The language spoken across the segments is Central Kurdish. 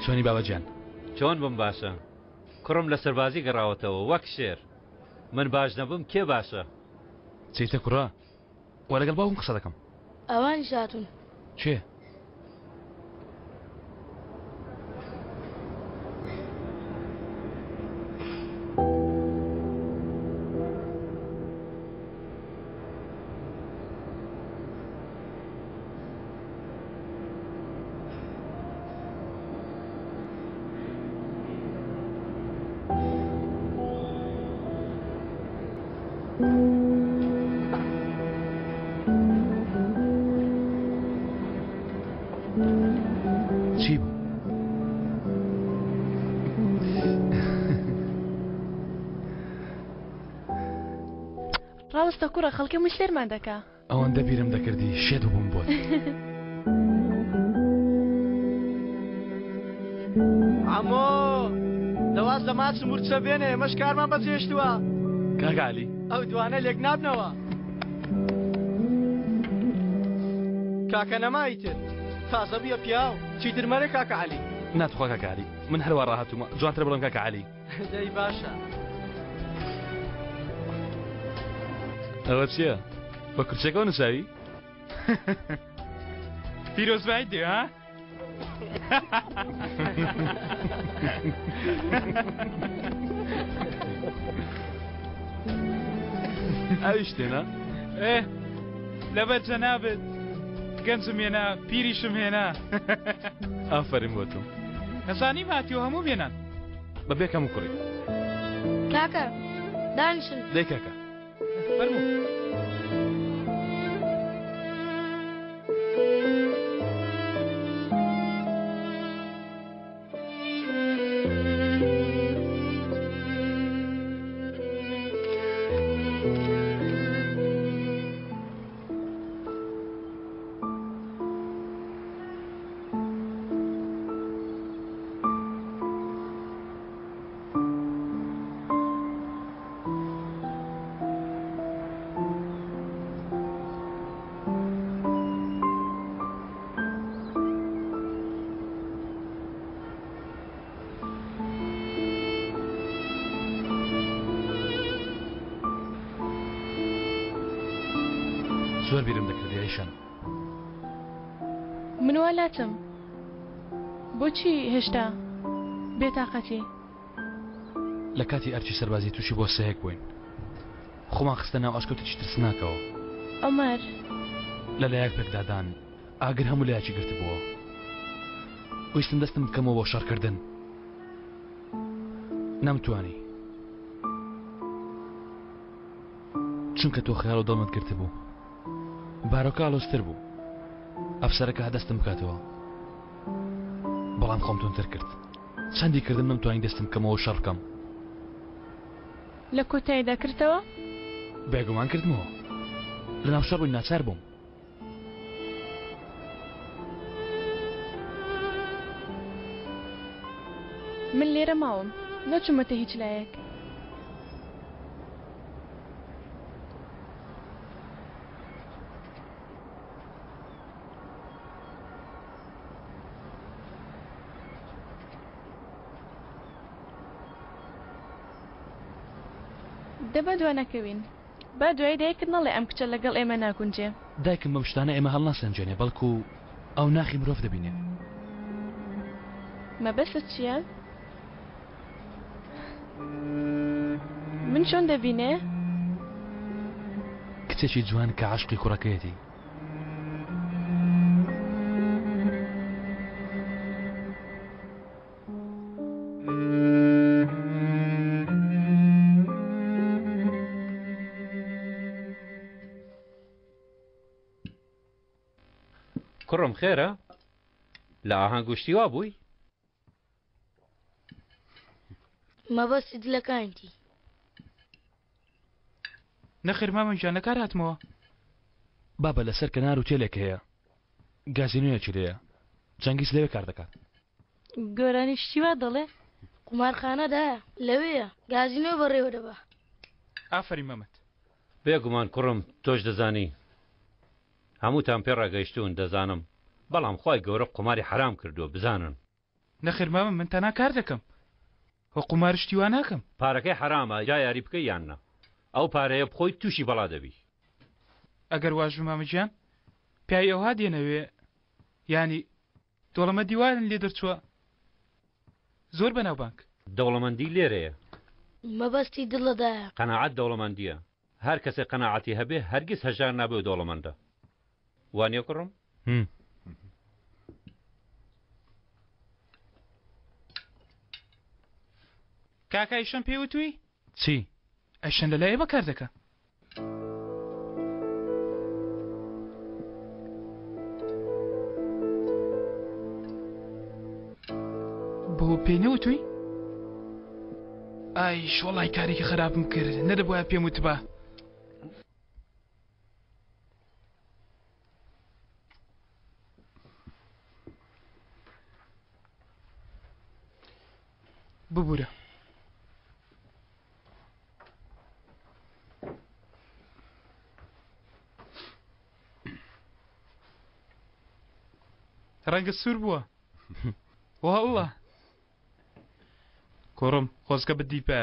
چۆنی بابەجان؟ چۆن بم باشە؟ کوڕم لە سەربازی گەڕاوەتەوە وەک شێر. من باش نەبم کێ باشە؟ چیتە کوڕە؟ وە لەگەڵ باوکم قسە دەکەم. ئەوانی شاتون چێ؟ چی بوو؟ ڕاوستە کوڕە خەڵکی مشتێرمان دەکا. ئەوەندە بیرم دەکردی شێت بووم بۆت. ئەمۆ دەواز لە ماچ مورچە بێنێ ئێمەش کارمان بەجێشتووە. کاکالی ئەو دوانە لێک نابنەوە. کاکە نەمایتر تازە بووە پیاو چیتر مەرە کاکە عەلی. ناتخوا کاکالی من هەروە ڕاهاتوومە جوانتر بڵم کاکەعەلی. دەی باشە. ئەوە چییە؟ بە کورچەکەەوە نووساوی؟ پیرۆزبای دێ ها؟ ئەوی شتێنە؟ لەبەر جەنابێت گەنجم هێنا پیریشم هێنا. ئافرین بۆ تۆ. نەزانی ماتیەوە هەموو بێنان بەبێ کەم کوڕی. کاکە دانیشن دەی کاکە. فەرموو. زۆر بیرم دەکردی ئەیشان. منوە لاتم. بۆچی هێشتا بێتاقەتی؟ لە کاتی ئەرچی سەربازی تووشی بۆ سەیەک بووین. خۆمان خستە ناو ئاشکەوتێکی ترسناکەوە. ئەمەر لە لایەک پێکدادان ئاگر هەموو لایەکی گرت بووە. ویستم دەستم بکەمەوە بۆ شەڕکردن. نەمتوانی. چونکە تۆ خەیاڵ و دڵمت گرت بوو. بارۆکە ئاڵۆزتر بوو. ئەفسەرەکە هەدەستم بکاتەوە. بەڵام خۆم تۆنتر کرد. چەندی کردم نەمتوانی دەستم بکەمەوە شەڕ بکەم. لە کۆتاییدا کردەوە؟ بێگومان کردمەوە. لە ناو شەڕ بووین ناچار بووم. من لێرە ماوم نەچوومەتە هیچ لایەک. دەبە دوانەکەوین. با دوای دایکت نەڵێ ئەم کچە لەگەڵ ئێمە ناگونجێ. دایکم بەم شتانە ئێمە هەڵ ناسەنجێنێ بەڵکو ئەو ناخی مرۆڤ دەبینێ. مەبەستت چییە؟ من چۆن دەبینێ؟ کچێکی جوان کە عاشقی کوڕەکەیەتی. کوڕم خێرە؟ لە ئاهەنگوشتی وا بووی؟ مەبەستی دلەکانتی. نەخێر مامەجان لەکار هاتمەوە. بابە لەسەر کەنار و تێلێک هەیە. گازینۆیەکی لێیە. جەنگیس لەوێ کار دەکات. گۆرانی شتیوا دەڵێ؟ قومارخانەدایە لەوەیە گازینۆ بەڕێوە دەبا. ئافرین مەمەد. بێگومان کوڕم تۆش دەزانی. هەمووتان پێ ڕاگەیشتوون دەزانم. بەڵام خی گەورە قماری حرام کردووە بزانن. نەخێر مامە من تەنها کار دەکەم وە قومارشتی وا ناکەم. پارەکەی حرامە جا یاری بکەی یاننا ئەو پارەیە بخۆی تووشی بەڵا دەبی. ئەگەر واژ مامەجیان پیای ئەوها دێنەوێ ینی دۆڵەمە دیوارن لێ دەرچووە زۆر بەناوبانک. دەوڵەمەندی لێرەیە. مەبەستی دڵەدایە. قەناعەت دەوڵەمەندیە. هەر کەسێک قەناعەتی هەبێ هەرگیز هەژار نابێ و دەوڵەمەندە. وانیە کوڕم؟ کاکە ئیشەم پێوتووی؟ چی؟ ئەشەن لەلایە بەکار دەکە. بۆ پێی نەوتووی؟ ئای شۆڵای کارێکی خراپم کرد نەدەبووە پێم وتبا. ببوورە. ڕەنگە سوور بووە. وەڵڵا کوڕم خۆزگە بدیپە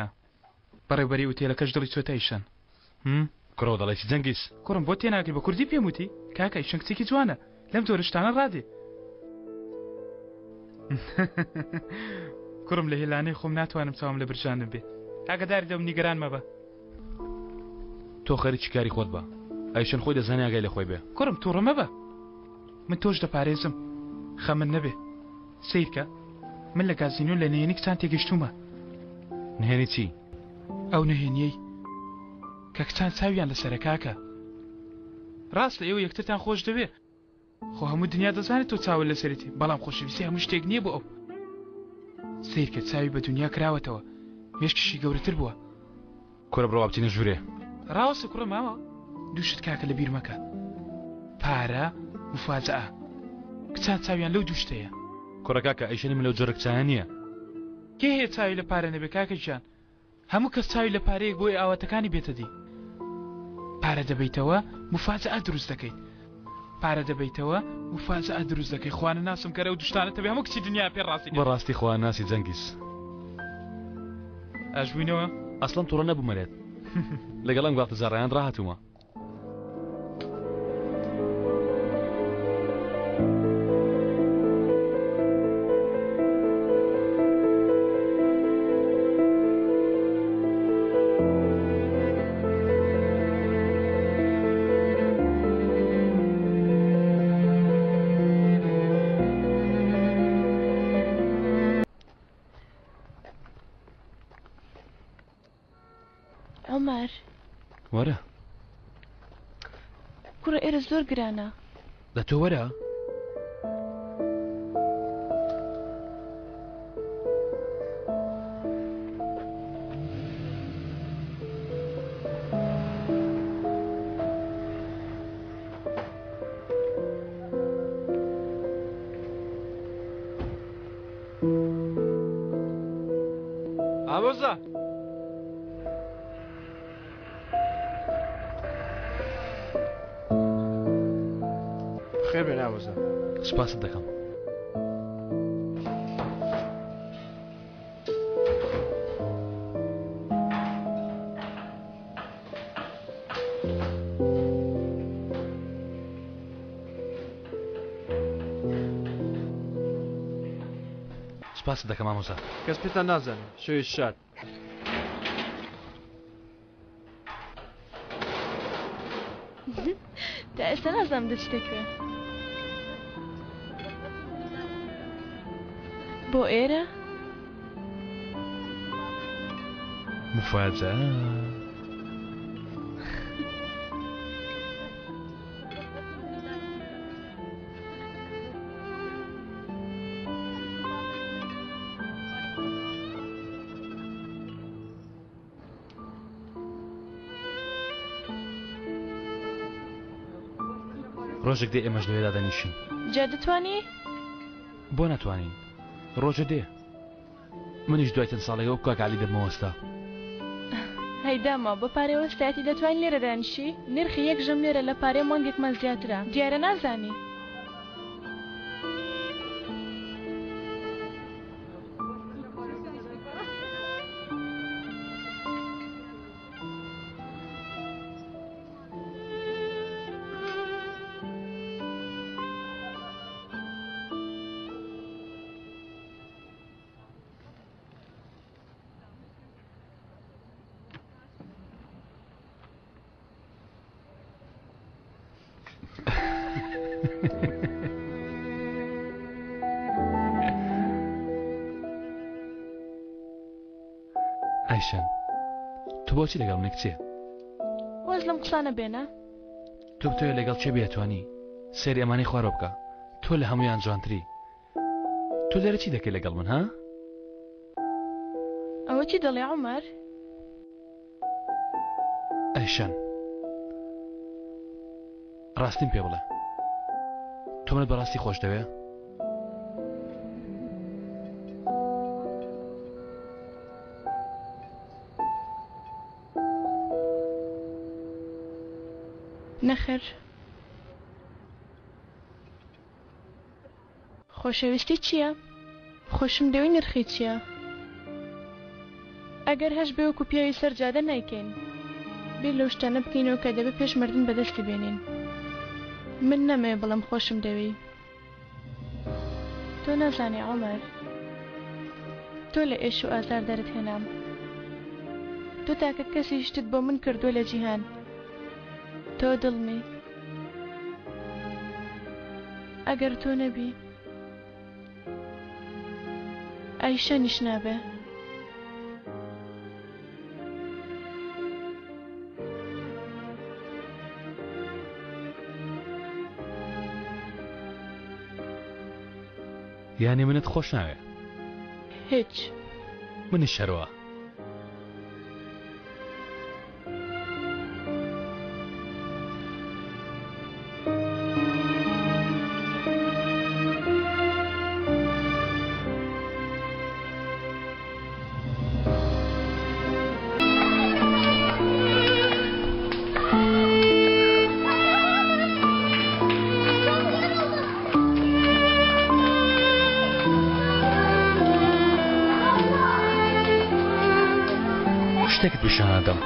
بەڕێوبەری ئوتێلەکەش دڵی چۆتە ئیشەن. کوڕۆ دەڵێکی جەنگیز. کوڕم بۆ تێناگری بە کوردی پێم وتی کاکە ئیشەن کچێکی جوانە لەم تۆرشتانە ڕادێ. کوڕم لە هێلانەی خۆم ناتوانم چاوم لە برژانم بێ. ئاگاداری دەم نیگەران مەبە. تۆ خەریکی کاری خۆت بە ئەیشەن خۆی دەزانێ ئاگای لە خۆی بێ. کوڕم تووڕە مەبە من تۆش دەپارێزم خەمن نەبێ. سیرکە من لە گازینۆ لە نهێنی کچان تێگەشتومە. نهێنی چی؟ ئەو نهێنیەی کە کچان چاویان لەسەرە کاکە. ڕاست لە ئێوە یەکترتان خۆش دەوێ خۆ هەموو دنیا دەزانێت تۆ چاوە لەسەرێتی بەڵام خۆشەویستی هەموو شتێک نییە بۆ ئەو. سیرکە چاوی بە دنیا کراوەتەوە مێشکشی گەورەتر بووە. کورە بڕەوە بچینە ژوورێ. ڕاوەسە کوڕە ماوە دووشت کاکە لە بیر مەکە. پارە مفاجەئە کچان چاویان لەو دووشتەیە. کوڕە کاکە ئەیشەنی من لەو جۆرە کچانە نییە. کێ هەیە چاوی لە پارە نەبێ کاکە گیان؟ هەموو کەس چاوی لە پارەیەک بۆی ئاواتەکانی بێتە دی. پارە دەبیتەوە مفاجەئە دروست دەکەیت. پارە دەبیتەوە مفاجەئە دروست دەکەی. خوانە ناسم کەرە و دوشتانەتە بێ هەموو کچی دنیا پێ ڕاستی. بەڕاستی خوا ناسی جەنگیز. ئەژبووینەوە ئەسڵەن تووڕە نەبوومەرێت لەگەڵ ئەم گاڵتەجارڕایان ڕاهاتوومە. عمر وەرە کوڕە ئێرە زۆر گرانە. لە تۆ وەرە ئامۆزا خێر بێن ئامۆزا. سپاست دەکەم. سپاست دەکەم ئامۆزا. کەس پێتان نازانێ شەوی شاد. تا ئێستا نازانم دەچ دەکوێ. بۆ ئێرە؟ مفاجأة. ڕۆژێک دێ ئێمەش لەوێدا دەنیشین. جا دەتوانی؟ بۆ ناتوانین ڕۆژە دێ منیش دوای چەند ساڵێکەوە کاکالی دەمەوەستا. هەیداما بە پارەی وەستایەتی دەتوانین لێرە دانیشی؟ نرخی یەک ژەم لێرە لە پارەی مانگێکمان زیاترە. دیارە نازانی؟ ئایشەن تو بۆچی لەگەڵ منێک چێ وەز لەم قسانە بێنە تۆ بتەوێت لەگەڵ چێ بێتوانی سێری ئەمانەی خوارۆ بکە تۆ لە هەمویان جوانتری تۆ لێرە چی دەکەی لەگەڵ من ها ئەوە چی دەڵێ عومەر ئایشەن ڕاستیم پێ بڵێ تۆ منت بەڕاستی خۆش دەوێ نەخێر خۆشەویستی چییە؟ خۆشم دەوی نرخی چییە؟ ئەگەر هەش بێ وەکو پیاوی سەرجادە نایکەین بیر لەو شتانە بکەینەوە کە دەبێت پێش مردن بەدەستی بێنین من نەمێ بەڵام خۆشم دەوی تۆ نازانی عومەر تۆ لە ئێش و ئازار دەرت هێنام تۆ تاکە کەسی شتت بۆ من کردووە لە جیهان تۆ دڵمی ئەگەر تۆ نەبی ئایشەنیش نابێ یانی منت خۆش ناوێ هیچ منیش شەرەوە شتێکت پیشانەدەم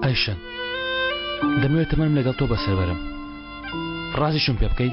ئایشەن دەمەوێت تەمەنم لەگەڵ تۆ بەسەر بەرم ڕازیشم پێ بکەی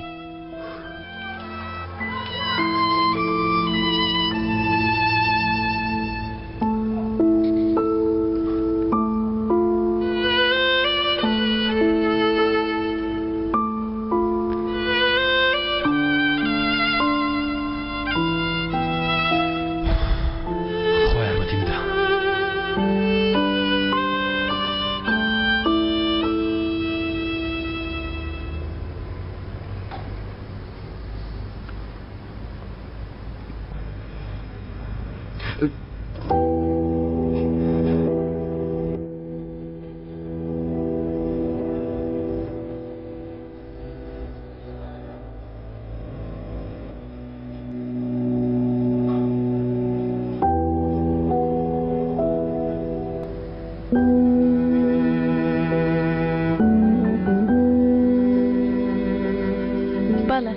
بەڵێ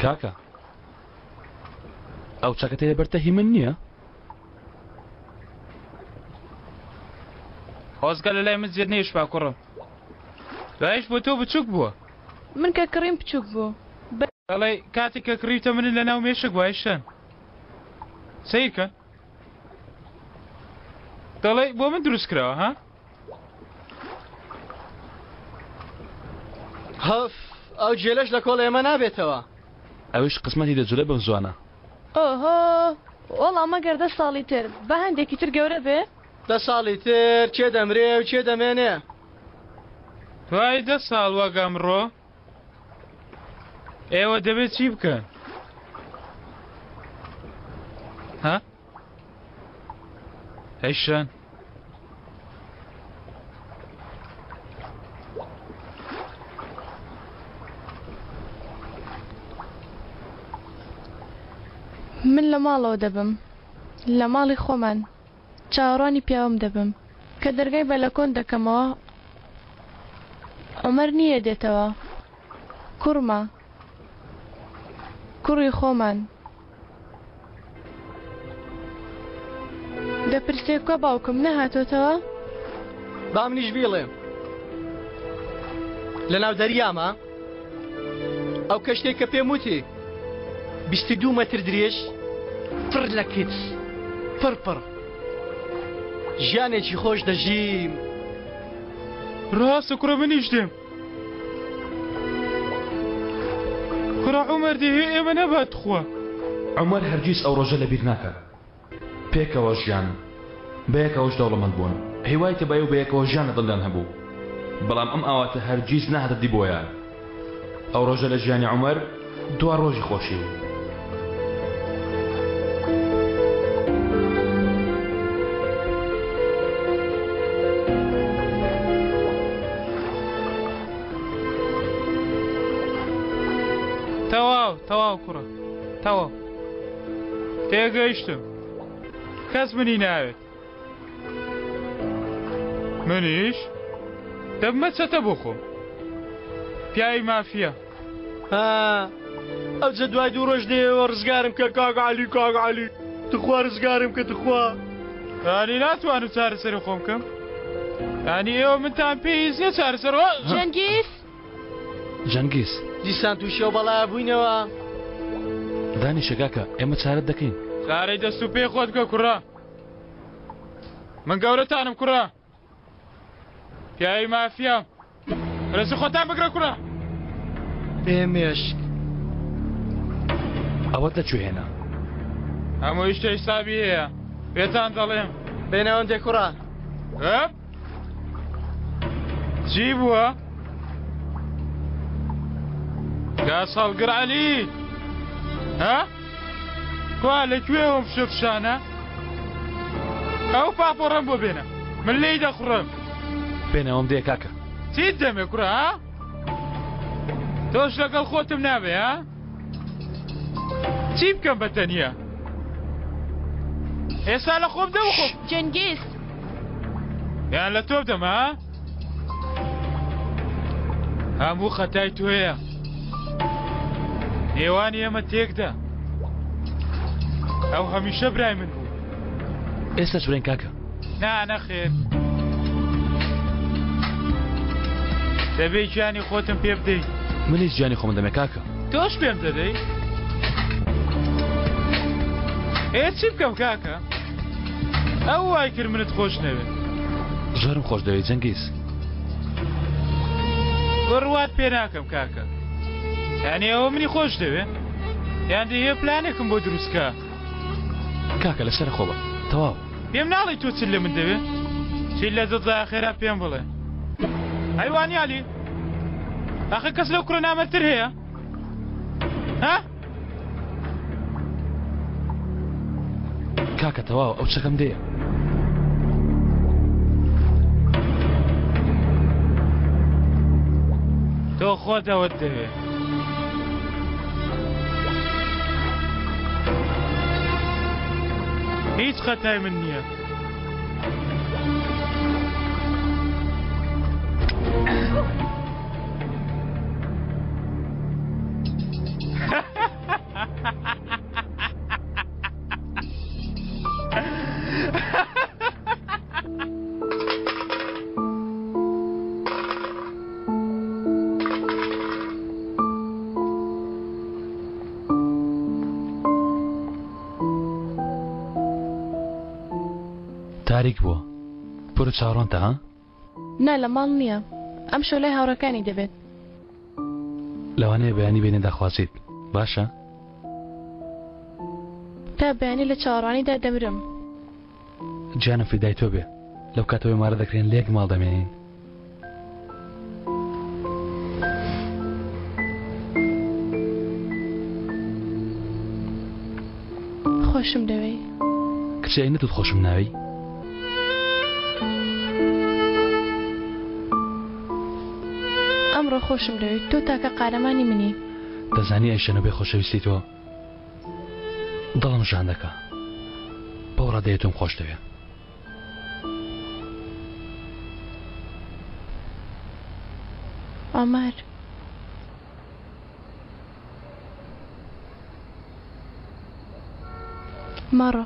کاکە ئەو چاکە تێ بەرتەهی من نییە خۆزگە لە لای من زێر نەیش با کوڕم دوایش بۆ تۆ بچووک بووە من کە کڕیم بچووک بوو دەڵێ کاتێک کە کڕیتە منن لە ناو مێشک وایشەن سیرکە دەڵێ بۆ من دروست کراوە ها هەف ئەو جێلەش لە کۆڵ ئێمە نابێتەوە ئەوش قسمەتی دەجولە بەم زوانە ئۆهۆ وەڵام ئەگەر 10 ساڵی تر بە هەندێکی تر گەورە بێ 10 ساڵی تر چێ دەمرێ و چێ دەمێنێ دوای 10 ساڵ وەک ئەمڕۆ ئێوە دەبێت چی بکەن ها ئەیشەن من لە ماڵەوە دەبم لە ماڵی خۆمان چاوەڕوانی پیاوم دەبم کە دەرگای بەلەکۆن دەکەمەوە عومەر نییە دێتەوە کوڕمە کوڕی خۆمان دەپرسێ کۆ باوکم نەهاتۆتەوە با منیش بیڵێم لە ناو دەریامە ئەو کەشتێک کە پێم وتی 22 مەتر درێژ پڕ لە کچ پڕ ژیانێکی خۆش دەژیم. ڕاستە کوڕە منیش دێم. کوڕە عومەر دێ ئێمە نەبات خوا. عومەر هەرگیز ئەو ڕۆژە لەبیر ناکات. پێکەوە ژیان بەیەکەوەش دەوڵەمەند بوون. هیوایتە بەیە و بەیەکەوە ژیان لە دڵدان هەبوو. بەڵام ئەم ئاواتە هەرگیز نەهاتەدی بۆیە. ئەو ڕۆژە لە ژیانی عومەر دوا ڕۆژی خۆشی بوو. تەواو کوڕە تەواو تێگەیشتم. کەس منی ناوێت. منیش دەبمە چەتە بۆ خۆم. پیاوی مافیە. ئەو جە دوای 2 ڕۆژ دێەوە ڕزگارم کە کاک عەلی تخوا ڕزگارم کە تخوا. یانی ناتوانم چارەسەری خۆم بکەم. یانی ئێوە منتان پێویست نییە چارەسەر. جەنگیز دیسان تووشەوە بەڵا بووینەوە. دانیشە کاکە ئێمە چارەت دەکەین. چارەی دەست و پێی خۆت بکە کوڕە. من گەورەتانم کوڕە. پیاوی مافیام. ڕێزی خۆتان بگرە کوڕە. ئێمێشک ئەوەت لەکوێ؟ هەموو شتێ حسابی هەیە. پێتان دەڵێم بێنەوەندێ کوڕە. چی بووە؟ گاز هەڵگر عەلی. کوا لەکوێ ئەوم شەفشانە؟ ئەو پاپۆڕەم بۆ بێنە. من لێی دەخوڕم. بێنەوەم دێ کاکە. چیت دەمێ کوڕە؟ تۆش لەگەڵ خۆتم نابێ ها؟ چی بکەم بەتەنیا؟ ئێستا لە خۆم دەم خۆم. جەنگیز یان لە تۆ بدەم ها؟ هەموو خەتای تۆیە. نێوانی ئێمە تێکدا. ئەو هەمیشە برای من بوو. ئێستا سورێن کاکە. نەخێر. دەبێ گیانی خۆتم پێ بدەیت. منیش گیانی خۆم دەمێ کاکە. تۆش پێم دەدەی؟ چی بکەم کاکە؟ ئەو وای کرد منت خۆش نەوێت. زۆرم خۆش دەوێت جەنگیز. بڕوات پێ ناکەم کاکە. یانی ئەوە منی خۆش دەوێت؟ یان دەیە پلانێکم بۆ دروستکە. کاکە لەسەر خۆ بە تەواو. پێم ناڵی تۆ چ لە من دەوێت؟ چی لە دڵدا خێرا پێم بڵێ. هەیوانی عەلی ئاخە کەس لەو کوڕە نامەتر هەیە؟ کاکە تەواو ئەو چەکەم دێ. تۆ خۆت ئەوەت دەوێت. هیچ خەتای من نییە. تاریک بووە. پڕ چاڕۆنتە ها؟ نا لە ماڵ نییە. ئەم شۆ لای هاوڕەکانی دەبێت. لەوانەیە بەیانی بێنێ داخوازیت. باشە؟ تا بەیانی لە چاوەڕوانیدا دەمرم. گیانم فیدای تۆ بێ. لەو کاتەوەی مارە دەکرێن لێک ماڵ دەمێنین. خۆشم دەوێ. کچی ئەی نەتت خۆشم ناوی؟ ئەمڕۆ خۆشم دەوێت. تۆ تاکە قارەمانی منی. دەزانی ئەی شەنە بێ خۆشەویستی تۆ دڵم ژان دەکا. بەو ڕادەیە تۆم خۆش دەوێت. ئۆمەر مەڕۆ.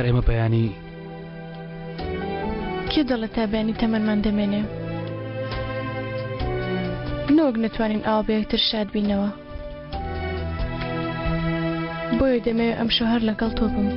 ئاخر ئێمە بەیانی کێ دەڵێ تابیانی تەمەنمان دەمێنێ نۆک نەتوانین ئاوا بە یەکتر شاد بینەوە بۆیە دەمەوێت ئەم شەو هەر لەگەڵ تۆ بم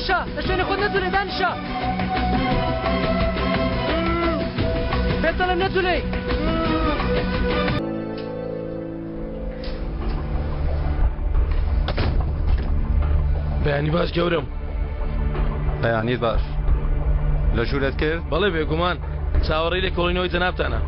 ئەشان لشوێنی خۆت نەتوانێ دانیشە بێتەڵە نەتوانێ بەیانی باش گەورم بەیانیت باش لە ژوورت کرد بەڵێ بێگومان چاوەڕێی لێ کۆڵینەوەی جەنابتانە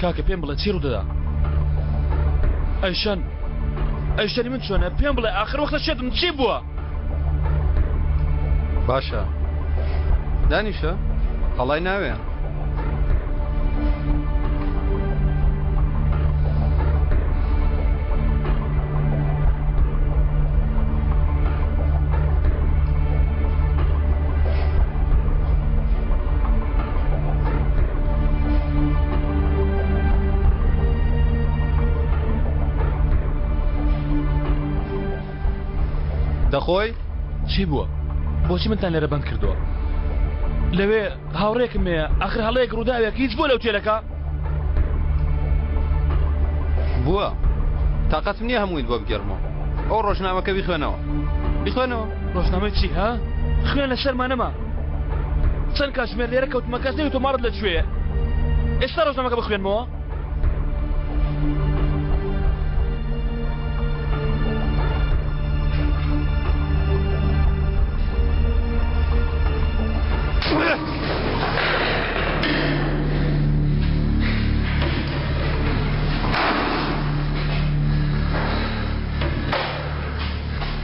کاکە پێم بڵێ چی ڕوودەدا ئەیشانی من چۆنە پێم بڵێ ئاخر وەختە شێتم چی بووە باشە دانیشە هەڵای ناوێ دەخۆی چی بووە بۆچی منتان لێرە بەند کردووە لەوێ هاوڕێکم هەیە ئاخر هەڵەیەک ڕووداوێک هیچ بۆ لەو تێلەکە بووە تااقەتم نییە هەموویت بۆ بگەڕمەوە ئەو ڕۆژنامەکە بیخوێنەوە ڕۆژنامەی چی ها خوێن لە شەرمانەما چەند کاتژمێر لێرە کەوتمە کەس نەوێت تۆماڕت لەکوێیە ئێستا ڕۆژنامەکە بخوێنمەوە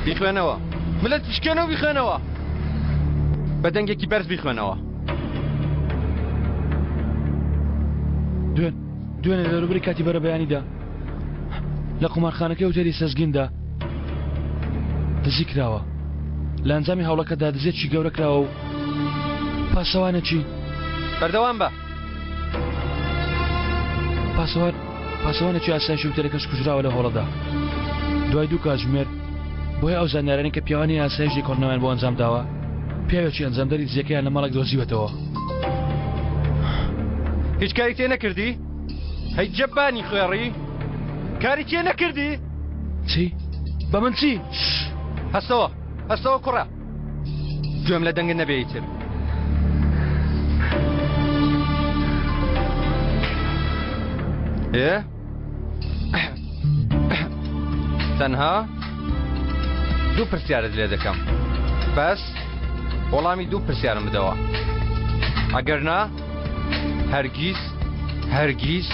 بیخوێنەوە ملت تشکێنەوە بیخوێنەوە بە دەنگێکی بەرز بیخوێنەوە دوێنێ لە ڕوبری کاتی بەرە بەیانیدا لە قومارخانەکەی وتێری سەزگیندا دزی کراوە لە ئەنجامی هەوڵەکەدا دزێکی گەورە کراوە و پاسەوانە چی بەردەوام بە پاسەوانێکی ئاسایشی وتێرەکەش کوژراوە لە هەوڵەدا دوای دوو کاتژمێر بۆیە ئەو زانیارانی کە پیاوانی ئاسایشی کۆڕنەوەیان بۆ ئەنجام داوە پیاوێکی ئەنجامدەری دزیەکەیان لە ماڵێک دۆزیوەتەوە هیچ کاری تێ نەکردی؟ هەی جەبانی خوێڕی کاری تێ نەکردی؟ چی؟ بە من چی؟ هەستەوە کوڕە گوێم لە دەنگت نەبێیتر تەنها دوو پرسیارت لێ دەکەم بەس وەڵامی دوو پرسیارم بدەوە ئەگەر نا هەرگیز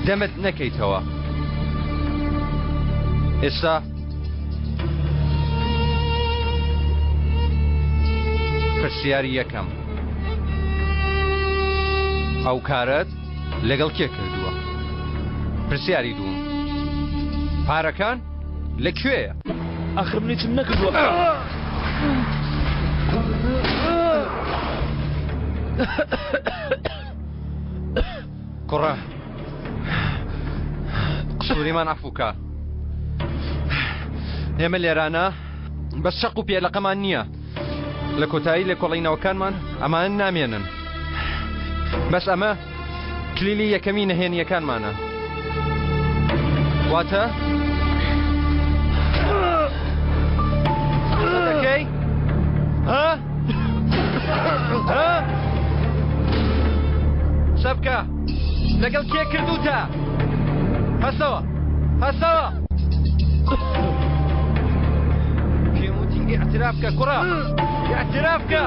دەمت نەکەیتەوە ئێستا پرسیاری یەکەم ئەو کارت لەگەڵ کێ کردووە پرسیاری دووم پارەکان لەکوێیە ئاخر منیچم نەکردووە کوڕە قسووریمان عەفووکە ئێمە لێرانە بەس شەق و پێلەقەمان نییە لە کۆتایی لێکۆڵینەوەکانمان ئەمان نامێنن بەس ئەمە کلیلی یەکەمی نەهێنیەکانمانە واتە دەکەی ها ها سەبکە لەگەڵ کێ کردوتە هەستەوە هەستەوە پێم وتی ئیعتراف بکە کوڕە ئیعتراف بکە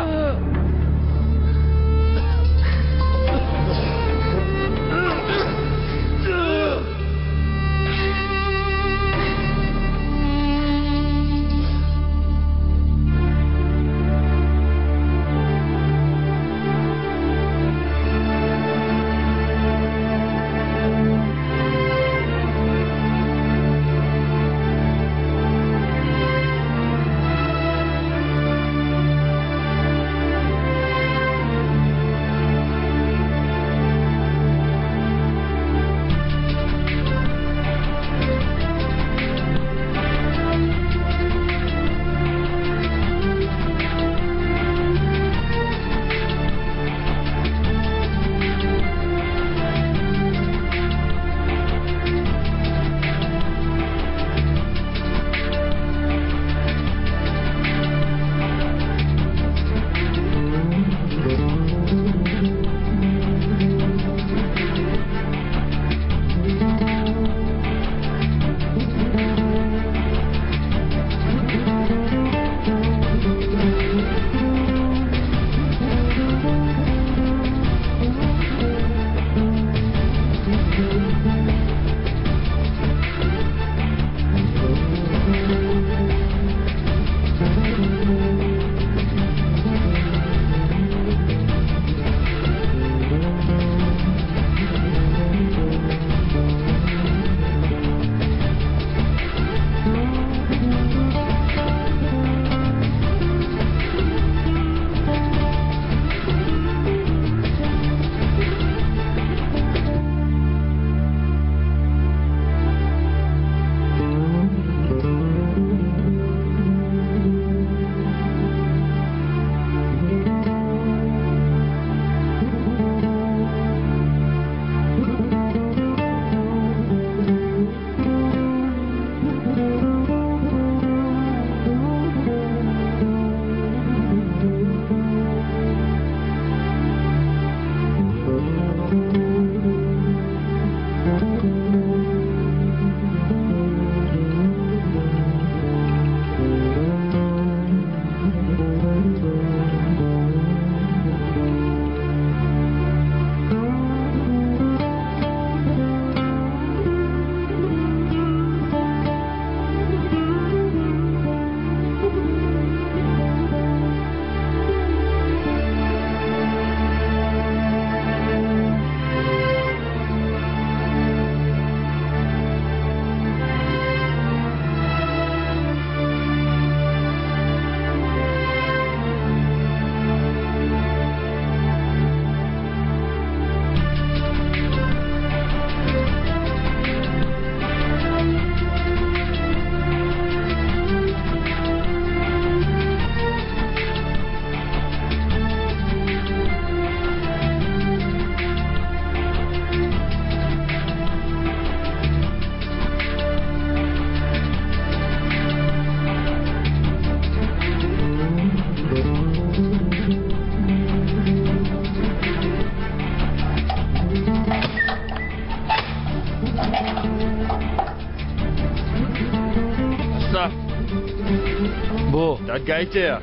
بۆ دادگایتەیە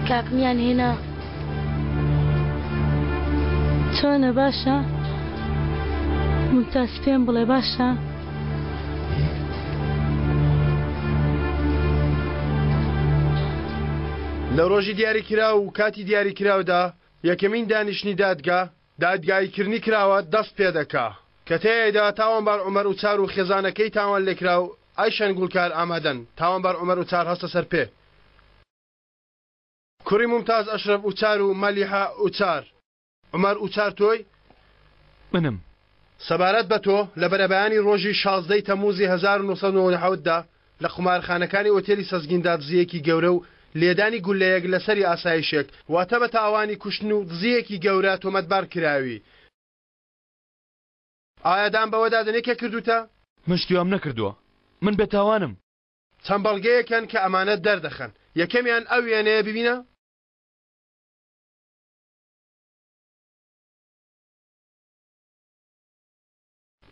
کاکمیان هێنا چۆنە باشە؟ ممتاز پێم بڵێ باشە؟ لە ڕۆژی دیاریکرا و کاتی دیاریکراودا یەکەمین دانیشتنی دادگاییکردنی کراوە دەست پێ دەکا کە تێیدا تاوانبار عومەر ئوچار و خێزانەکەی تاوان لێکرا و ئایشان گوڵکار ئامادەن تاوانبار عومەر ئوچار هەستە سەر پێ کوڕی ممتاز ئەشرەف ئوچار و مەلیحە ئوچار عومەر ئوچار تۆی منم سەبارەت بە تۆ لە بەرەبەیانی ڕۆژی 16 تەمووزی 1990دا لە قومارخانەکانی ئۆتێلی سەزگیندا دزیەکی گەورە و لێدانی گولەیەک لەسەری ئاسایشێک واتە بە تاوانی کوشتن و دزیەکی گەورە تۆمەتبار کراوی ئایادان بەوە دادنێکە کردوتە؟ من شتیوام نەکردووە من بێتاوانم چەند بەڵگەیەکەن کە ئەمانەت دەردەخەن یەکەمیان ئەو وێنەیە ببینە؟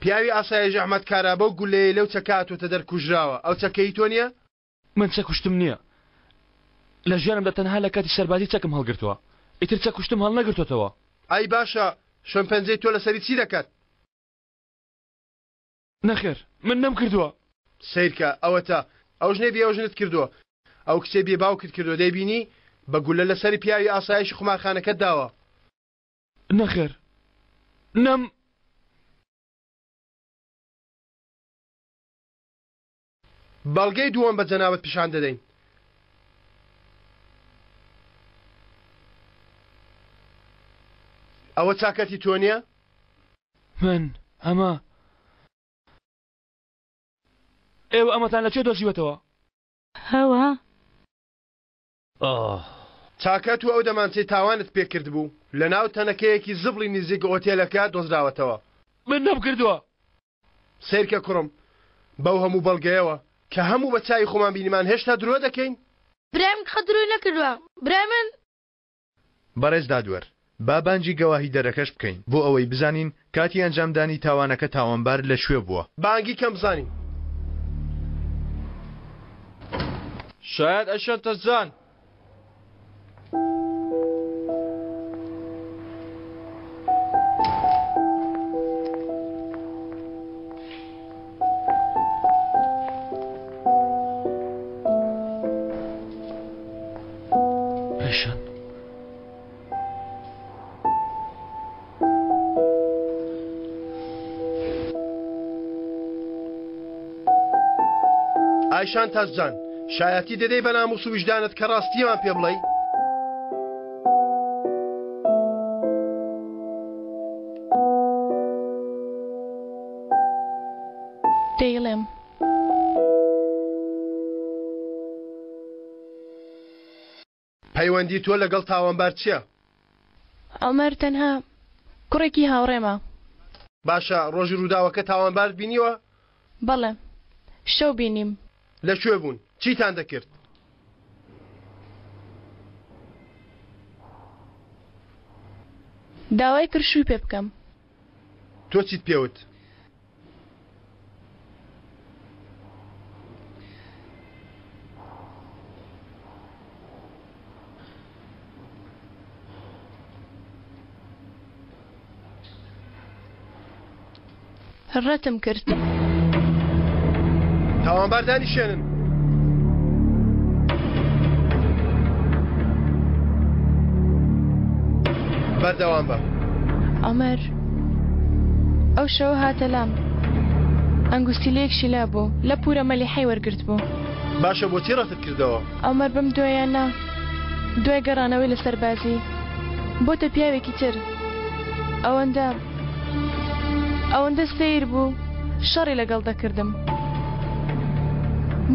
پیاوی ئاسایش ئەحمەد کارابە و گولەیە لەو چەکە هاتووتە دەرکوژراوە ئەو چەکەی تۆ نییە؟ من چەک کوشتم نییە لە ژیانمدا تەنها لە کاتی سەربازی چەکم هەڵگرتووە ئیتر چەک کوشتم هەڵ نەگرتوتەوە ئای باشە شەمپەنجەی تۆ لەسەری چی دەکات؟ نەخێر من نەم کردووە سیرکە ئەوەتە ئەو ژنێ بێ ئەو ژنت کردووە ئەو کچێ بێ باوکت کردو دەیبینی بە گولە لەسەری پیاوی ئاسایشی قومارخانەکەت داوە نەخێر نەم بەڵگەی دووەم بە جەنابەت پیشان دەدەین ئەوە چاکەتی تۆ نییە؟ من ئەمە ئێوە ئەمەتان لەکوێ دۆزیوەتەوە؟ هەوە چاکەت و ئەو دەمانچەی تاوانت پێکرد بوو لە ناو تەنەکەیەکی زبڵی نزیک ئۆتێلەکە دۆزراوەتەوە من نەمکردووە سیرکە کوڕم بەو هەموو بەڵگەیەوە کە هەموو بە چای خۆمان بینیمان هێشتا درۆ دەکەین؟ برایم خەدروی نەکردووە برای من بەڕێز دادوەر با بانجی گەواهی دەرەکەش بکەین بۆ ئەوەی بزانین کاتی ئەنجامدانی تاوانەکە تاوانبار لەکوێ بووە بانگی کەم بزانین شاید ئەشەن تەزان ئەیشان ئایشان تازجان شایەتی دەدەی بە ناموس و وجدانت کە ڕاستیەمان پێ بڵێی؟ دەیڵێم پەیوەندی تۆ لەگەڵ تاوانبار چییە؟ ئەمەر تەنها کوڕێکی هاوڕێمە باشە ڕۆژی ڕووداوەکە تاوانبار بینیوە؟ بەڵێ شەو بینیم لەکوێ بوون؟ چیتان دەکرد؟ داوای کرشووی پێ بکەم تۆ چیت پێوت؟ ڕەتم کرد تاوانبار دانیشێنن بەردەوام بە ئەمەر ئەو شەوە هاتە لام ئەنگوستیلەیەکشی لا بوو لە پورە مەلیحەی وەرگرت بوو باشە بۆچی ڕەتت کردەوە؟ ئەمەر بم دوایانە دوای گەڕانەوەی لە سەربازی بۆتە پیاوێکی تر ئەوەندە سیر بوو شەڕی لەگەڵ دەکردم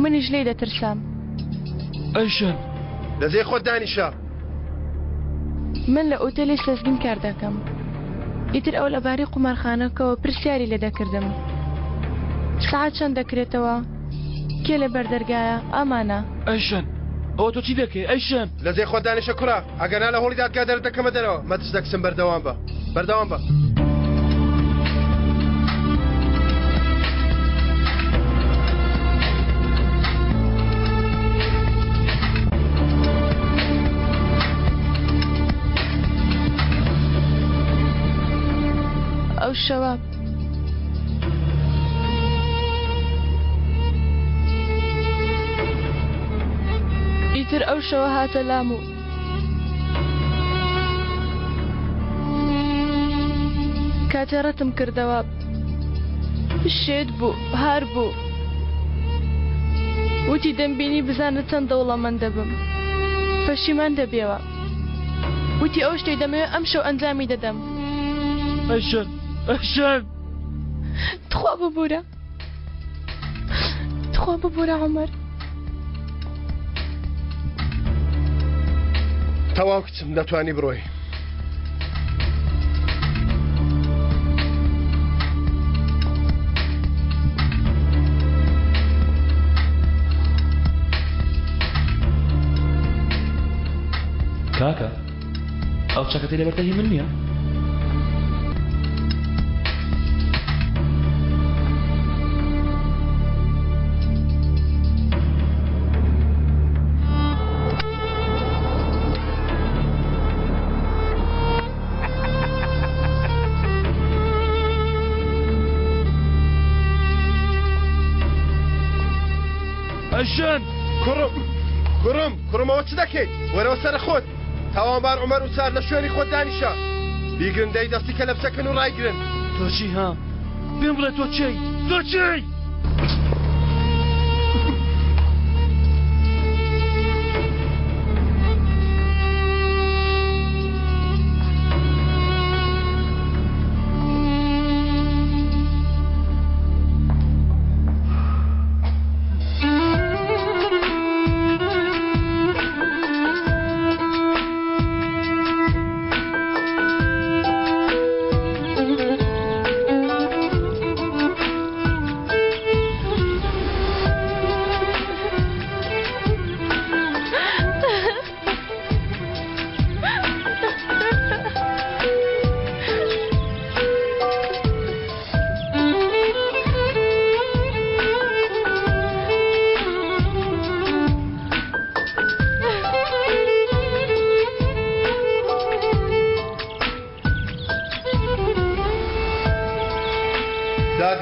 منیش لێی دەترسام ئەیشان لەزێ خۆت دانیشە من لە ئۆتێلی سەزگین کار دەکەم ئیتر ئەو لەبارەی قومارخانەکەەوە پرسیاری لێ دەکردم سعات چەند دەکرێتەوە کێ لە بەردەرگایە ئەمانە ئەیشان ئەوە تۆ چی دەکەی ئەیشان لەزێ خۆت دانیشە کوڕە ئەگەنا لە هۆڵی دادگا دەردەکەمە دەرەوە مەترس دەکسم بەردەوام بە ئەو شەوە ئیتر ئەو شەوە هاتە لام و کاتێ ڕەتم کردەوە شێت بوو هار بوو وتی دەمبینی بزانە چەند دەوڵەمەندە بم پەشیمان دەبێەوە وتی ئەو شتەی دەمەوێت ئەم شەو ئەنجامی دەدەم ئەشان تخوا ببوورە عومەر تەواو کچم دەتوانی بڕۆی کاکە ئەو چاکەتی لەبەرتەهی من نییە ئەژەن کوڕمەوە چ دەکەیت وەرەوە سەرە خۆت تاوانبار عومەر و چار لە شوێنی خۆت دانیشە بیگرن دەی دەستی کە لە بچەکەن و ڕایگرن تۆچی ها پێم بڵێ تۆ چی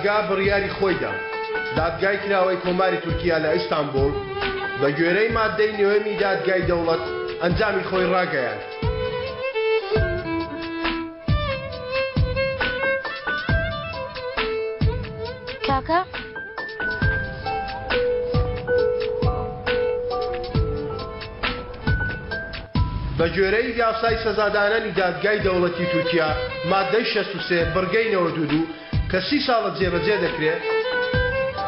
دادگا بڕیاری خۆیدا دادگای کراوەی کۆماری تورکیا لە ئیستانبول بە گوێرەی مادەی نوێمی دادگای دەوڵەت ئەنجامی خۆی ڕاگەیاند کاکە بە گوێرەی یاسای سەزادانانی دادگای دەوڵەتی تورکیا مادەی 63 بڕگەی 92 کە 30 ساڵە جێبەجێ دەکرێت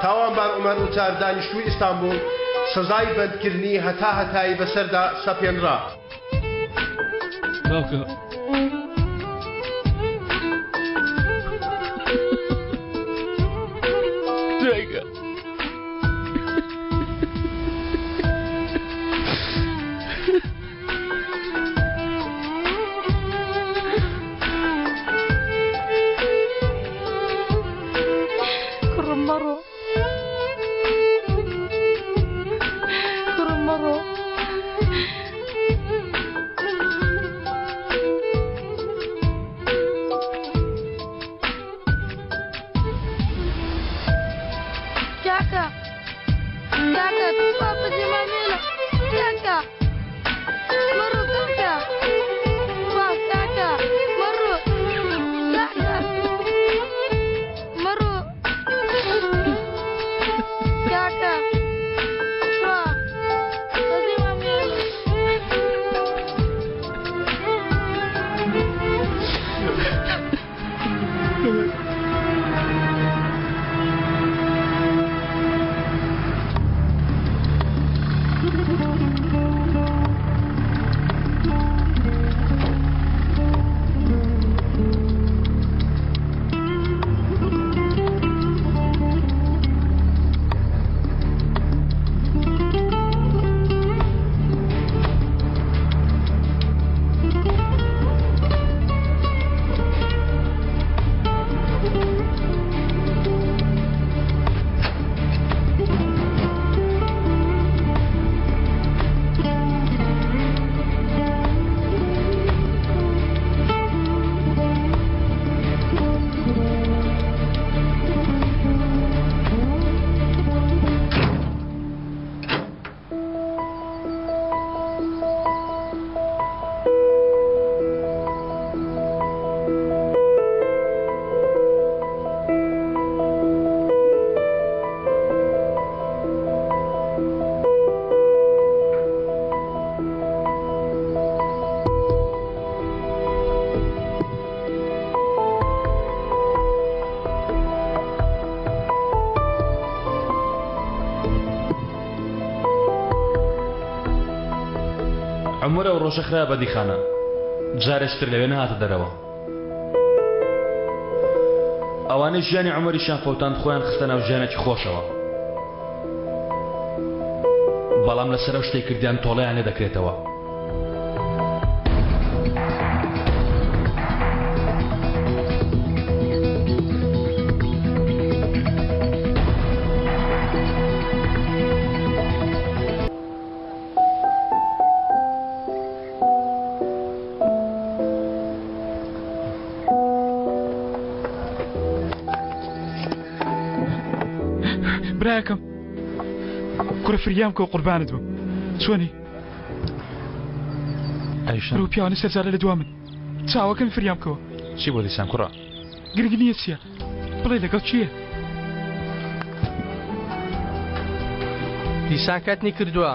تاوانبار عومەر وتار دانیشتووی ئیستانبول سزای بەندکردنی هەتایی بەسەردا سەپێنرا کاکە دایکە عمرە و ڕۆژە خراپە دیخانە جارێشتر لەوێ نهاتە دەرەوە ئەوانەی ژیانی عمەریشان فەوتاند خۆیان خستە ناو ژیانێکی خۆشەوە بەڵام لەسەر ئەو شتەی کردیان تۆڵەیان لێ دەکرێتەوە براکەم کوڕە فریام کە و قوربانت بم چۆنی ڕوو پیاوانە سەرجارە لە دوا من چاوەکەم فریام کەوە چی بۆ دیسان کوڕە گرنگ نییە چییە بڵێ لەگەڵ چییە دیسان کاتنی کردووە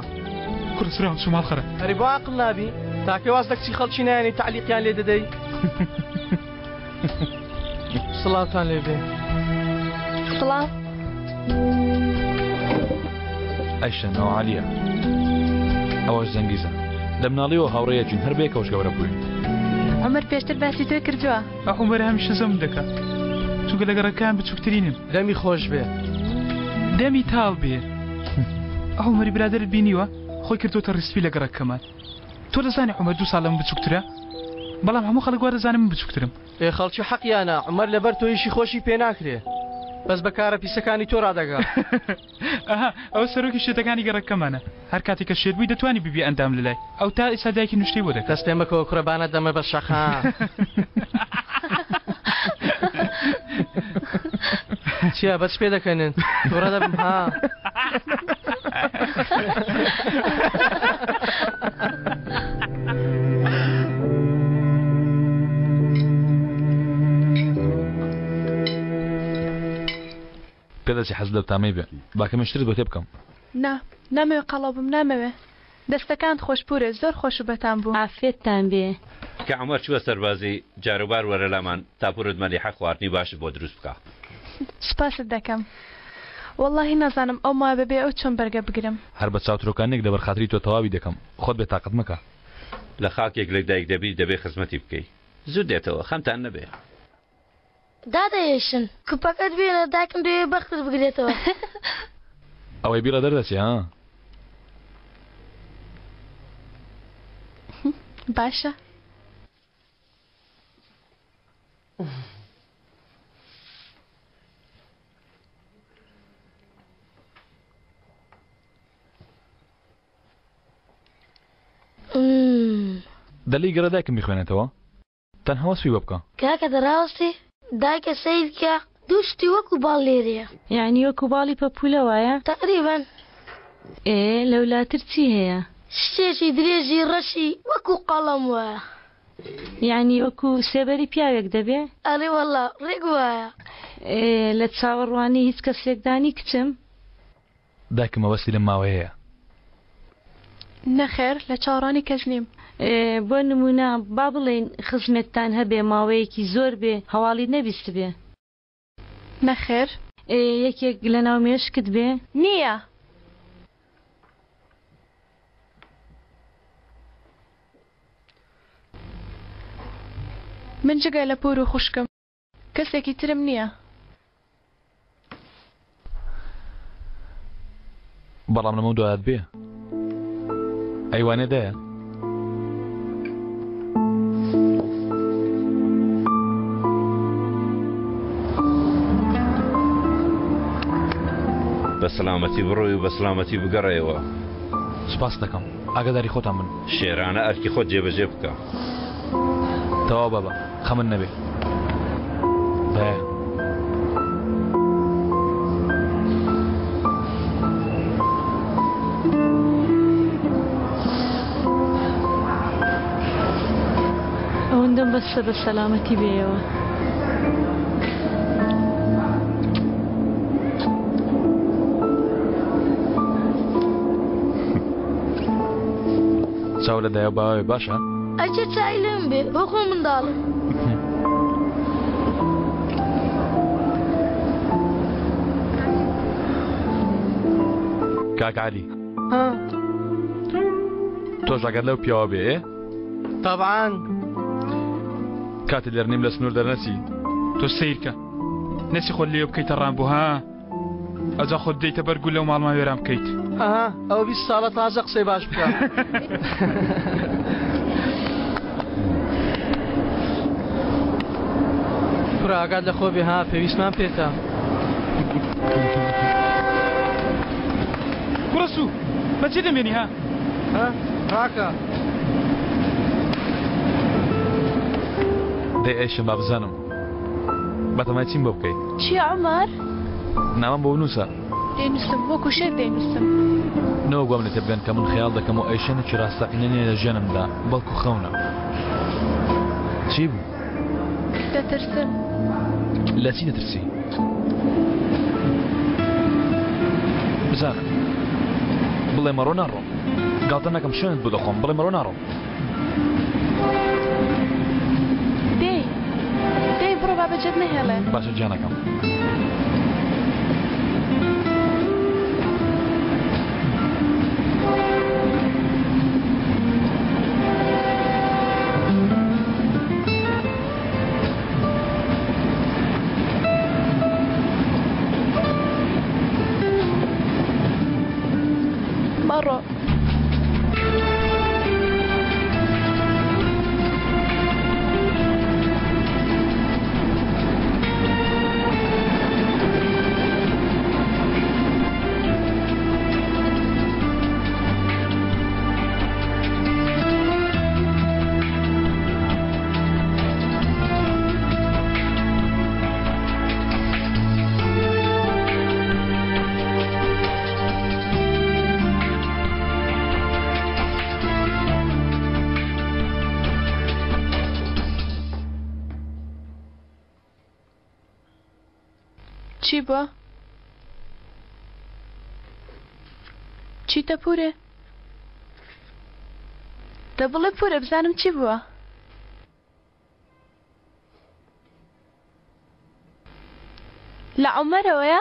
کوڕ سراوم سوماڵ خەرە هەری بۆ عاقڵ نابی تاکە واز لە کچی خەڵکی نایانی تعلیقیان لێ دەدەی سڵاوتان لێ بێ سڵاو ئەیشەنەوە عالیە ئەوەش زەنگیزە لە مناڵیەوە هاوڕێیەکین هەر بێکەوەش گەورە بووین عمر پێشتر باسی تۆ کردووە ئەحومەر هەمیشە زەم دەکات چونکە لە گەڕەکان بچووکترینم دەمی خۆش بێ دەمی تاڵ بێ ئەحومەری برادرت بینیوە خۆی کردوتە ڕیسپی لە گەڕەکەمان تۆ دەزانی عمر 2 ساڵ لەم بچووکترە بەڵام هەموو خەڵک وا دەزانم من بچووکترم ئێ خەڵکی حەقیانە عمر لەبەر تۆیشی خۆشی پێ ناکرێ بەس بەکارە پیسەکانی تۆ ڕادەگا ئەها ئەو سەرۆکی شێتەکانی گەڕەکەمانە هەر کاتێک کە شێت بووی دەتوانی ببی ئەندام لەلای ئەو تا ئێستا دایکی نوشتەی بۆ دەکات دەست پێ مەکەوە کوڕەبانە دەمە بە شەخان چیە بەس پێ دەکەنن تووڕە دەبم ها پێدەچی حەز لە تامەی بێ باکە مشترت بۆ تێ بکەم نا نامەوێ قەڵەو بم نامەوێ دەستەکان خۆش پورێ زۆر خۆش و بەتان بوو ئافێتتان بێ کە عمەر چووە سەربازی جاروبار وەرە لامان تاپورت مەلیحە خواردنی باشت بۆ دروست بکە سپاست دەکەم واللهی نازانم ئەو ما بەبێ ئەو چۆن بەرگە بگرم هەر بە چاوترۆکانێک لەبەر خاتری تۆ تەواوی دەکەم خۆت بێ تاقەت مەکە لە خاکێک لەک دایک دەبی دەبێ خزمەتی بکەی زوو دێتەوە خەمتان نەبێ دادەیەشن کوپەکەت بێنە داکم دوێ بەختت بگرێتەوە ئەوەی بیرە دەردەچێ ها باشە دەلی گەرە دایکم میخوێنێتەوە تەنها وەسفی بۆ بکە کاکە دەڕاستی دایکە سەیدکە دوشتی وەکو باڵ لێرەیە یعنی وەکو باڵی پەپولە وایە تقریبا لەولاتر چی هەیە شتێکی درێژی ڕەشی وەکو قەڵەم وایە یعنی وەکو سێبەری پیاوێک دەبێ ئەرێ وەڵا ڕێک وایە لە چاوەڕوانی هیچ کەسێکدانی کچم دایکم ئەوەستی لەم ماوەیەیە نەخێر لە چاوەڕانی کەس نیم بۆ نمونە با بڵێن خزمەتتان هەبێ ماوەیەکی زۆر بێ هەواڵی نەبیست بێ نەخێر یەکێک لە ناو مێشکت بێ نییە من جگە لە پور و خوشکم کەسێکی ترم نییە بەڵام لەمە دوایات بێ ئەیوانێ دایە بە سەلامەتی بڕۆی و بە سەلامەتی بگەڕێەوە سپاس دەکەم ئاگاداری خۆتان من شێرانە ئەرکی خۆت جێبەجێ بکە تەواو بابە خەمن نەبێ دایە ئەوەندەم بەسە بە سەلامەتی بێەوە چاو لە دایە باوێ باشە ئەجە چای لێم بێ وەخۆ منداڵم کاک عەلی تۆ تۆش ئەگەر لەو پیاوە بێ طبعا کاتی لێرنیم لە سنوور دەرنەچی تۆ سیرکە نەسی خۆت لێ بکەیتە ڕامبوو ها ئەجا خۆت دەیتە بەرگول لەو ماڵما وێران بکەیت ئەها ئەو 20 ساڵە تازە قسەی باش بکە کوڕە ئاگات لە خۆ بێ ها پێویستمان پێتە کوڕەسوو بەچێ دەمێنی ها ڕاکە دەی ئەیشم با بزانم بەتەمای چیم بۆ بکەیت چی عمر؟ ناوم بۆ بنووسە دەینووسم وەکو شێر دەینووسم نەوە گوام لێتە بگەن کە من خەیاڵ دەکەم و ئەیشەنێکی ڕاستەقینە نییە لە ژیانمدا بەڵکو خەونە چی بوو؟ دەترسم لە چی دەترسی؟ بزانە بڵێ مەڕۆ ناڕۆم گاڵتە نەکەم شوێنت بوو دەخۆم بڵێ مەڕۆ ناڕۆم دەی بڕۆ بابەجێت نەهێڵێ باشە گیانەکەم مەڕۆ چی بووە؟ چیتە پورێ؟ دەبڵێ پورە بزانم چی بووە؟ لە عومەرەوەیە؟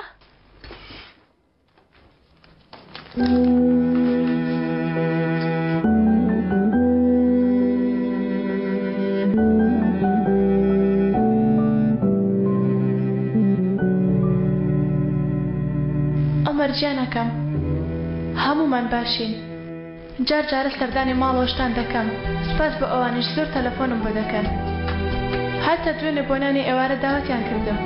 جانەکەم هەمومان باشین جار جارە سەردانی ماڵۆشتان دەکەم سپاس بە ئەوانش زۆر تەلەفۆنم بۆ دەکەن هەتا دوێنێ بۆنانی ئێوارە داوەتیان کردم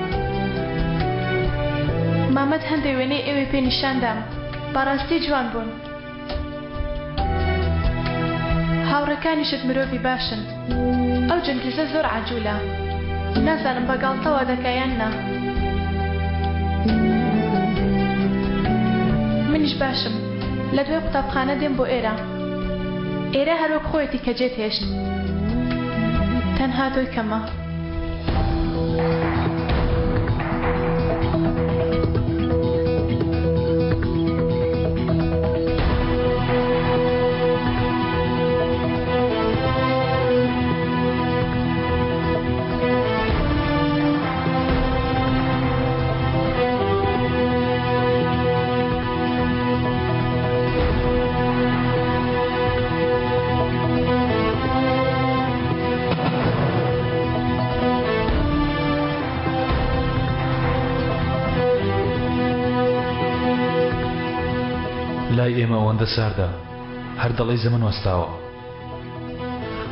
مامەت هەندێک وێنەی ئێوێ پێ نیشاندام بەڕاستی جوان بوون هاوڕەکانیشت مرۆڤی باشن ئەو جەنگیزە زۆر عەجوولە نازانم بەگاڵتەوە دەکایان نا منیش باشم لە دوێ قوتابخانە دێم بۆ ئێرە هەروەک خۆیەتی کە جێت هێشت تەنها تۆی کەمە لای ئێمە ئەوەندە ساردا هەر دەڵی زەمن وەستاوە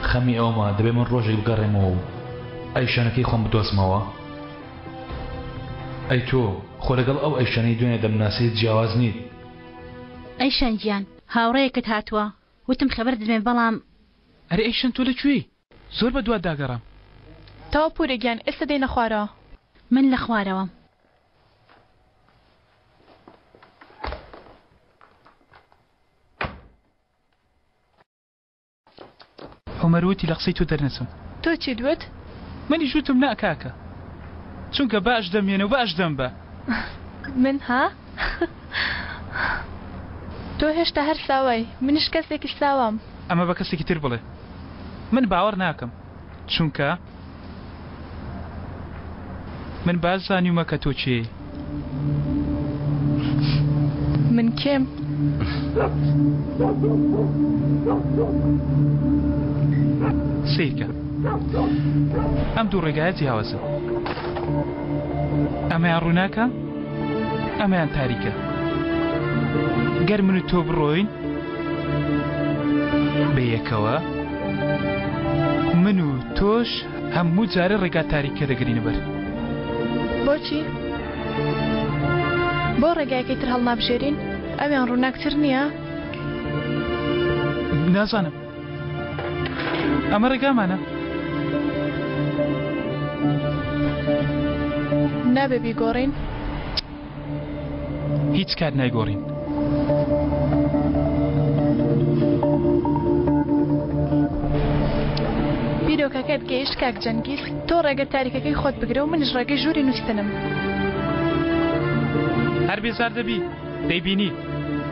خەمی ئەومە دەبێ من ڕۆژێک بگەڕێمەوە و ئەیشانەکەی خۆم بدۆزمەوە ئەی تۆ خۆ لەگەڵ ئەو ئەیشانەی دوێنێ دەمناسیت جیاواز نیت ئەیشان گیان هاوڕەیەکت هاتووە وتم خەبەر دەمێ بەڵام ئەرێ ئەیشان تۆ لەکوێی زۆر بە دوات داگەڕام تەوا پورە گیان ئێستا دەینە خوارەوە من لە خوارەوەم عومەروتی لە قسەی تۆ دەرنەچم تۆ چی دوت؟ منی ژوتم ناکاکە چونکە باش دەمێنە و باش دەم بە من ها؟ تۆ هێشتا هەر ساوای منیش کەسێکی ساوام ئەمە بە کەسێکی تر بڵێ من باوەڕ ناکەم چونکە من باز زانیومە کە تۆ چێ من کێم سیرکە ئەم دوو ڕێگایە جیاوازن ئەمەیان ڕووناکە ئەمەیان تاریکە گەر من و تۆ بڕۆین بەیەکەوە من و تۆش هەموو جارە ڕێگا تاریکە دەگرینە بەر بۆچی؟ بۆ ڕێگایەکەی تر هەڵنابژێرین ئەویان ڕووناکتر نییە؟ نازانم ئەمە ڕێگامانە نابێ بیگۆڕین هیچ کات نایگۆڕین بیرۆکەکەت گەیشت کاک جەنگیز تۆ ڕێگە تاریکەکەی خۆت بگرە و منش ڕێگەی ژووری نووسنم هەر بێزار دەبی دەیبینی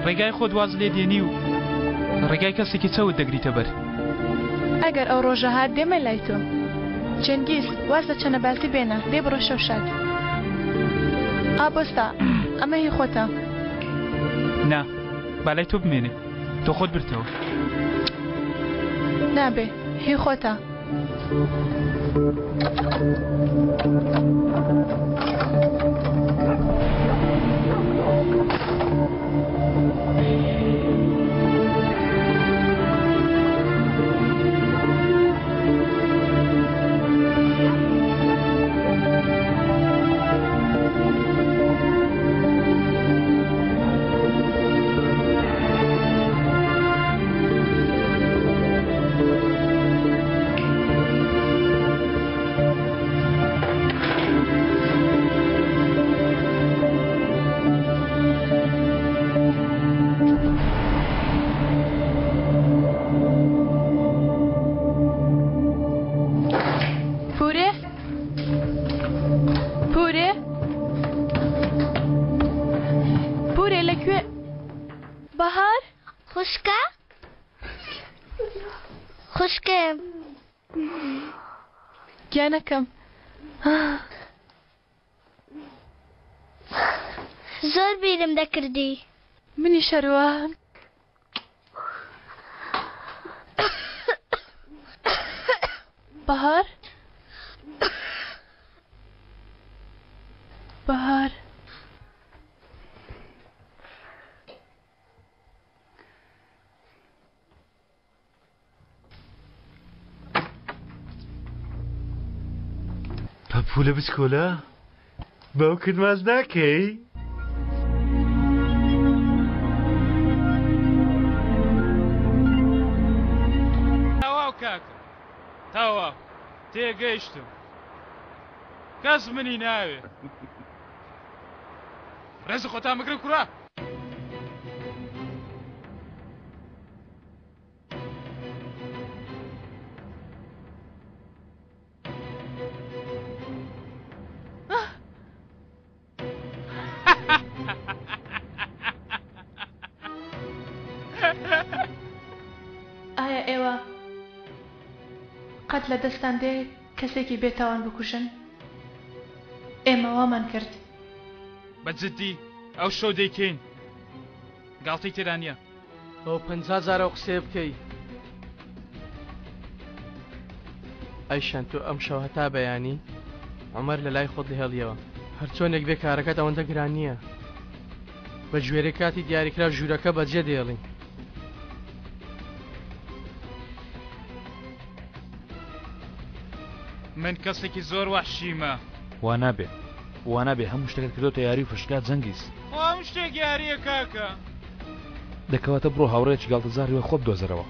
ڕێگای خۆت واز لێ دێنی و ڕێگای کەسێکی چەوت دەگریتە بەر ئەگەر ئەو ڕۆژە هات دێمە لای تۆ جەنگیز واز لە چەنە باسی بێنە دێ بڕۆ شەو شاد ئابۆستا ئەمە هی خۆتە نا بالای تۆ بمێنێ تۆ خۆت برتەوە نابێ هی خۆتە خوشکم گیانەکەم زۆر بیرم دەکردی منی شەروان بەهار بەهار پولە بچکۆلە باوکت ماز ناکەی؟ تەواو کاکە تەواو تێگەیشتم کەس منی ناوێ ڕێز خۆتان بگرن کوڕە ئایا ئێوە قەت لە دەستان دێ کەسێکی بێتاوان بکوژن؟ ئێمە وامان کرد بەجددی ئەو شەو دەیکەین گاڵتەی تێدا نییە ئەو 50,000 قسێ بکەی ئەیشان تۆ ئەم شەو هەتا بەیانی عومەر لە لای خۆت هێڵیەوە هەر چۆنێک بێ کارەکەت ئەوەندە گران نییە بە گوێرە کاتی دیاریکرا ژوورەکە بەجێ دێڵین من کەسێکی زۆر وەحشیمە وانابێ هەموو شتێکت کردۆتە یاری و فشکات جەنگیز هەموو شتێک یاریە کاکە دەکەواتە بڕۆ هاوڕێکی گاڵتەزاری وە خۆت دۆزەرەوە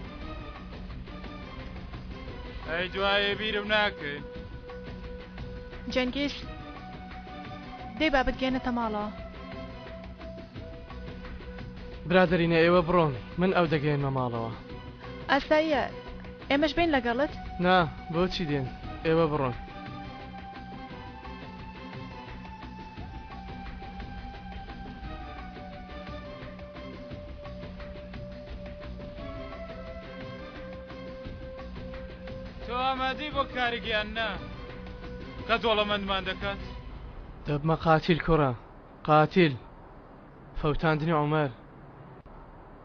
ئەی دوایە بیرم ناکەی جەنگیز دەی بابەت گێنێتە ماڵەوە برادەرینە ئێوە بڕۆن من ئەو دەگەێنمە ماڵەوە ئاساییە ئێمەش بین لەگەڵت؟ نا بۆچی دێن ئێوە بڕۆن تۆ ئامادەی بۆ کارێکیان نا کە دۆڵەمەندمان دەکات دەبمە قاتیل کوڕە قاتیل فەوتاندنی عومەر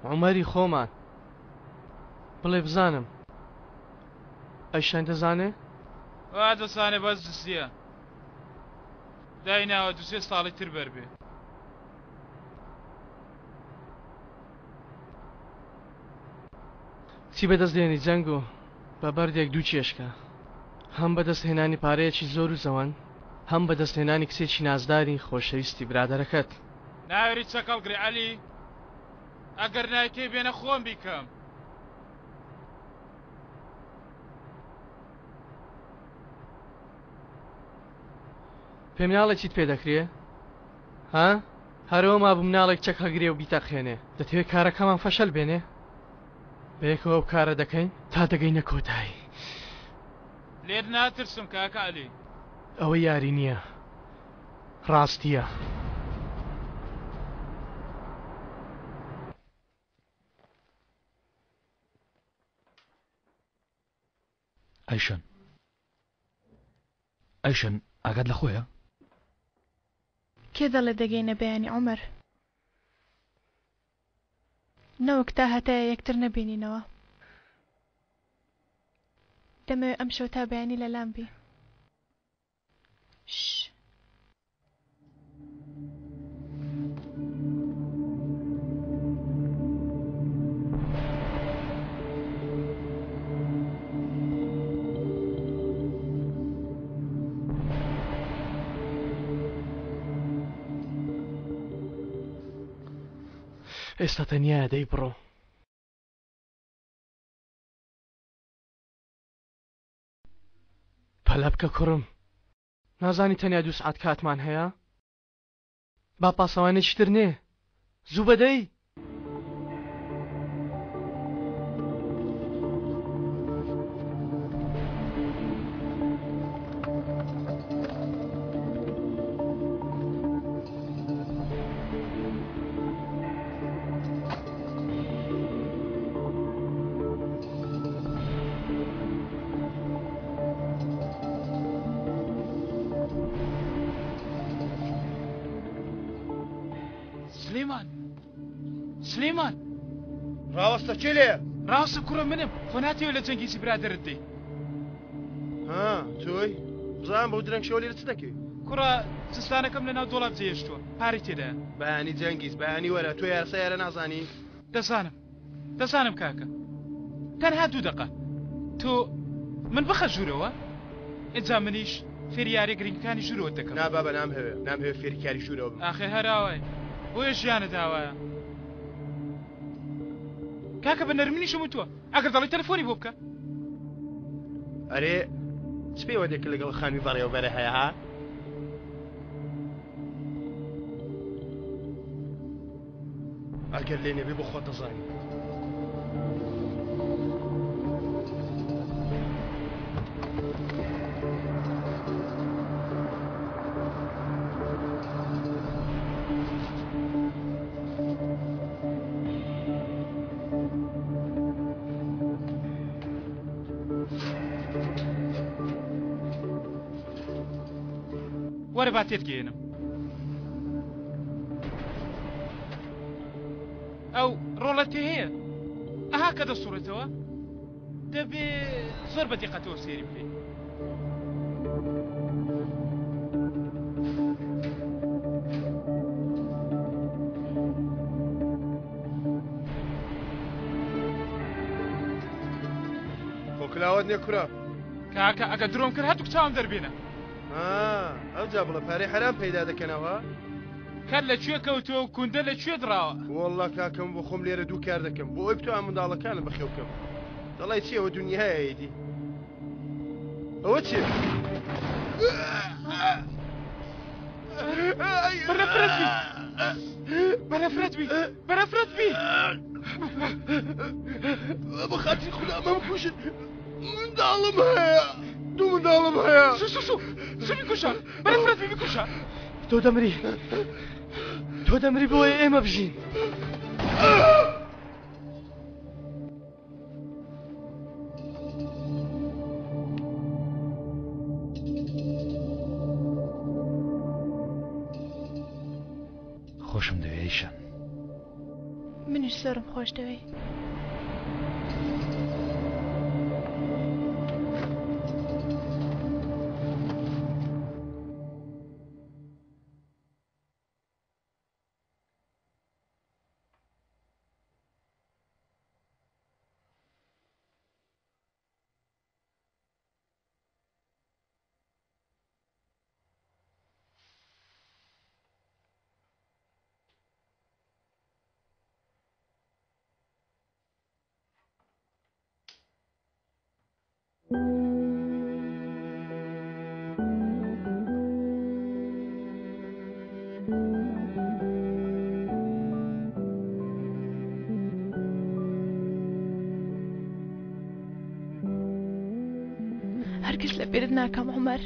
عمەری خۆمان بڵێ بزانم ئەیشان دەزانێ؟ وا دەزانێ بەس دزیە دایناوە 2 ساڵی تر بەربێ چی بەدەستێنی جەنگ و بە بەردێک دوو چێشکە هەم بەدەستهێنانی پارەیەکی زۆر و زەوەن هەم بەدەستهێنانی کچێکی نازداری خۆشەویستی برادەرەکەت ناوێری چەکەڵگری عەلی ئەگەر نایکەی بێنە خۆم بیکەم پێم مناڵێکیت پێ دەکرێ؟ ها؟ هەرەوە ما بمناڵێک چەک هەگرێ و بیتەقێنێ دەتەوێت کارەکەمان فەشەل بێنێ؟ بەیەکەوە ئەو کارە دەکەین تا دەگەینە کۆتایی لێر ناترسم کاکە عەلی ئەوە یاری نییە ڕاستیە ئەیشەن ئاگات لە خۆیە؟ کێ دەڵێ دەگەینە بەیانی عومەر نەوەک تا هەتایە یەکتر نەبینینەوە دەمەوێت ئەم شەو تا بەیانی لەلام بی ئێستا تەنیا دەی بڕۆ پەلە بکە کوڕم نازانی تەنیا 2 سعات کاتمان هەیە با پاسەوانێکی تر نێ زوو بەدەی سلێمان ڕاوەستە چێ لێ؟ ڕاستە کوڕە منم خۆ ناتێوە لە جەنگیسی برادەرت دەی ها تۆی بزان بەو درەنگ شەوە لێرە چ دەکەی؟ کوڕە جستانەکەم لە ناو دۆڵاب جێهێشتووە پارەی تێدایە بەیانی جەنگیز بەیانی وەرە تۆ یارسە یارە نازانی؟ دەزانم کاکە تەنها 2 دقە تۆ من بخە ژوورەوە ئینجا منیش فێری یاری گرنگەکانی ژوورەوە دەکەم نابابە نامهەوێ فێری کاری ژوورەوە بم ئاخێ هەراوای بۆیە ژیانە داوایە کاکە بە نەرمنیشم وتووە ئەگەر دەڵی تەلەفۆنی بۆ بکە ئەرێ چ پێوە دێکە لەگەڵ خانووی بەڕێوەبەرە هەیە ها؟ ئەگەر لێ نەبێ بۆ خۆت دەزانی وەرە با تێتگەێنم ئەو ڕۆڵەتی هەیە ئەها کە دەسوڕێتەوە دەبێ زۆر بە دیقەتەوە سێری بکەی خۆکلاوت نییە کوڕە کاکە ئەگە درۆم کرد هەتوو چاوم دەربێنە ئەو جا بڵە پارەی حرام پەیدا دەکەنەوە کار لەکوێ کەوتووە و کوندە لەکوێ دراوە وەڵڵا کاکەم بۆ خۆم لێرە 2 کار دەکەم بۆ ئەوی بتوان منداڵەکانم بەخێو بکەم دەڵی چیەوە دنیاهەیەیدی ئەوە چێ؟ بەنەفرەت بی بەخاتی خوددا مەم کوشت منداڵم هەیە 2 منداڵم هەیە سو بیکوشە بەنەفرەت بیکوشە تۆ دەمری بۆیە ئێمە بژین خۆشم دەوێ ئەیشەن منیش زۆرم خۆش دەوێ. هەرگیز لە بیرت ناکەم عومەر.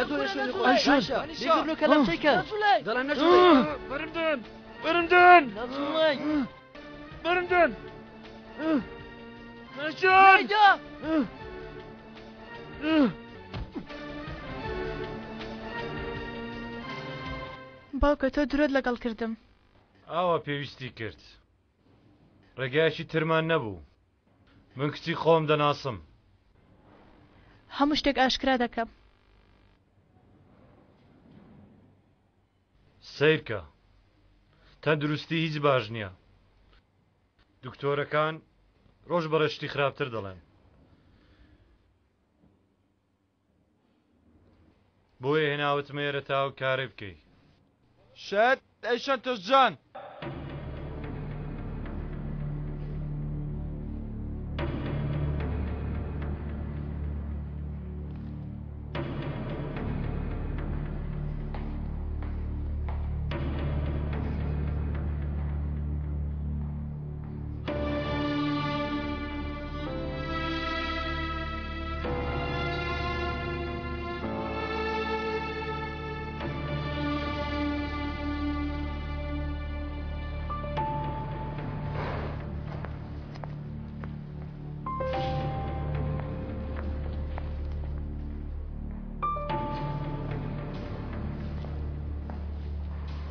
نزول شوي عايشة يقول له كلام شيء كان دلنا نزول برمدن برمدن نزول برمدن نشون باوکە تۆ درۆت لەگەڵ کردم. ئاوا پێویستی کرد ڕێگایەکی ترمان نەبوو من کچی خۆم دەناسم هەموو شتێک ئاشکرا دەکەم. سیرکە تەندروستی هیچ باش نییە دکتۆرەکان ڕۆژ بەڕشتی خراپتر دەڵێن بۆیە هێناوت مێرە تاو کارێ بکەی شەت ئەیشەن تۆزجان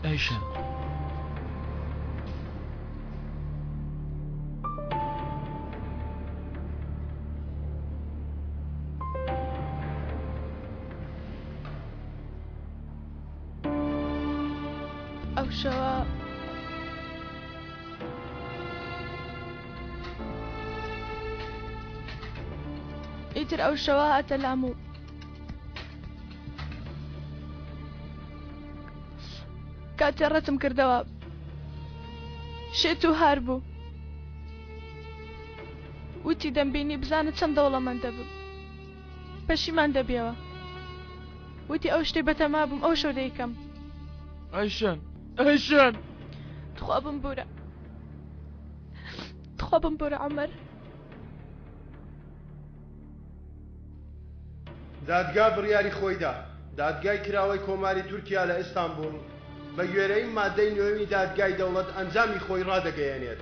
ئەیشەن ئەو شەوە ئیتر ئەو شەوە هاتە لام و کاتێ ڕەتم کردەوە شێت و هار بوو وتی دەمبینی بزانت چەند دەوڵەمەندە بم پەشیمان دەبیەوە وتی ئەو شتێ بەتەما بووم ئەو شەو دەیکەم ئەیشەن ئەیشەن تخوا بم بورە عومەر دادگا بڕیاری خۆیدا دادگای کراوەی کۆماری تورکیا لە ئیستانبول بە گوێرەی مادەی نوێمی دادگای دەوڵەت ئەنجامی خۆی ڕادەگەیەنێت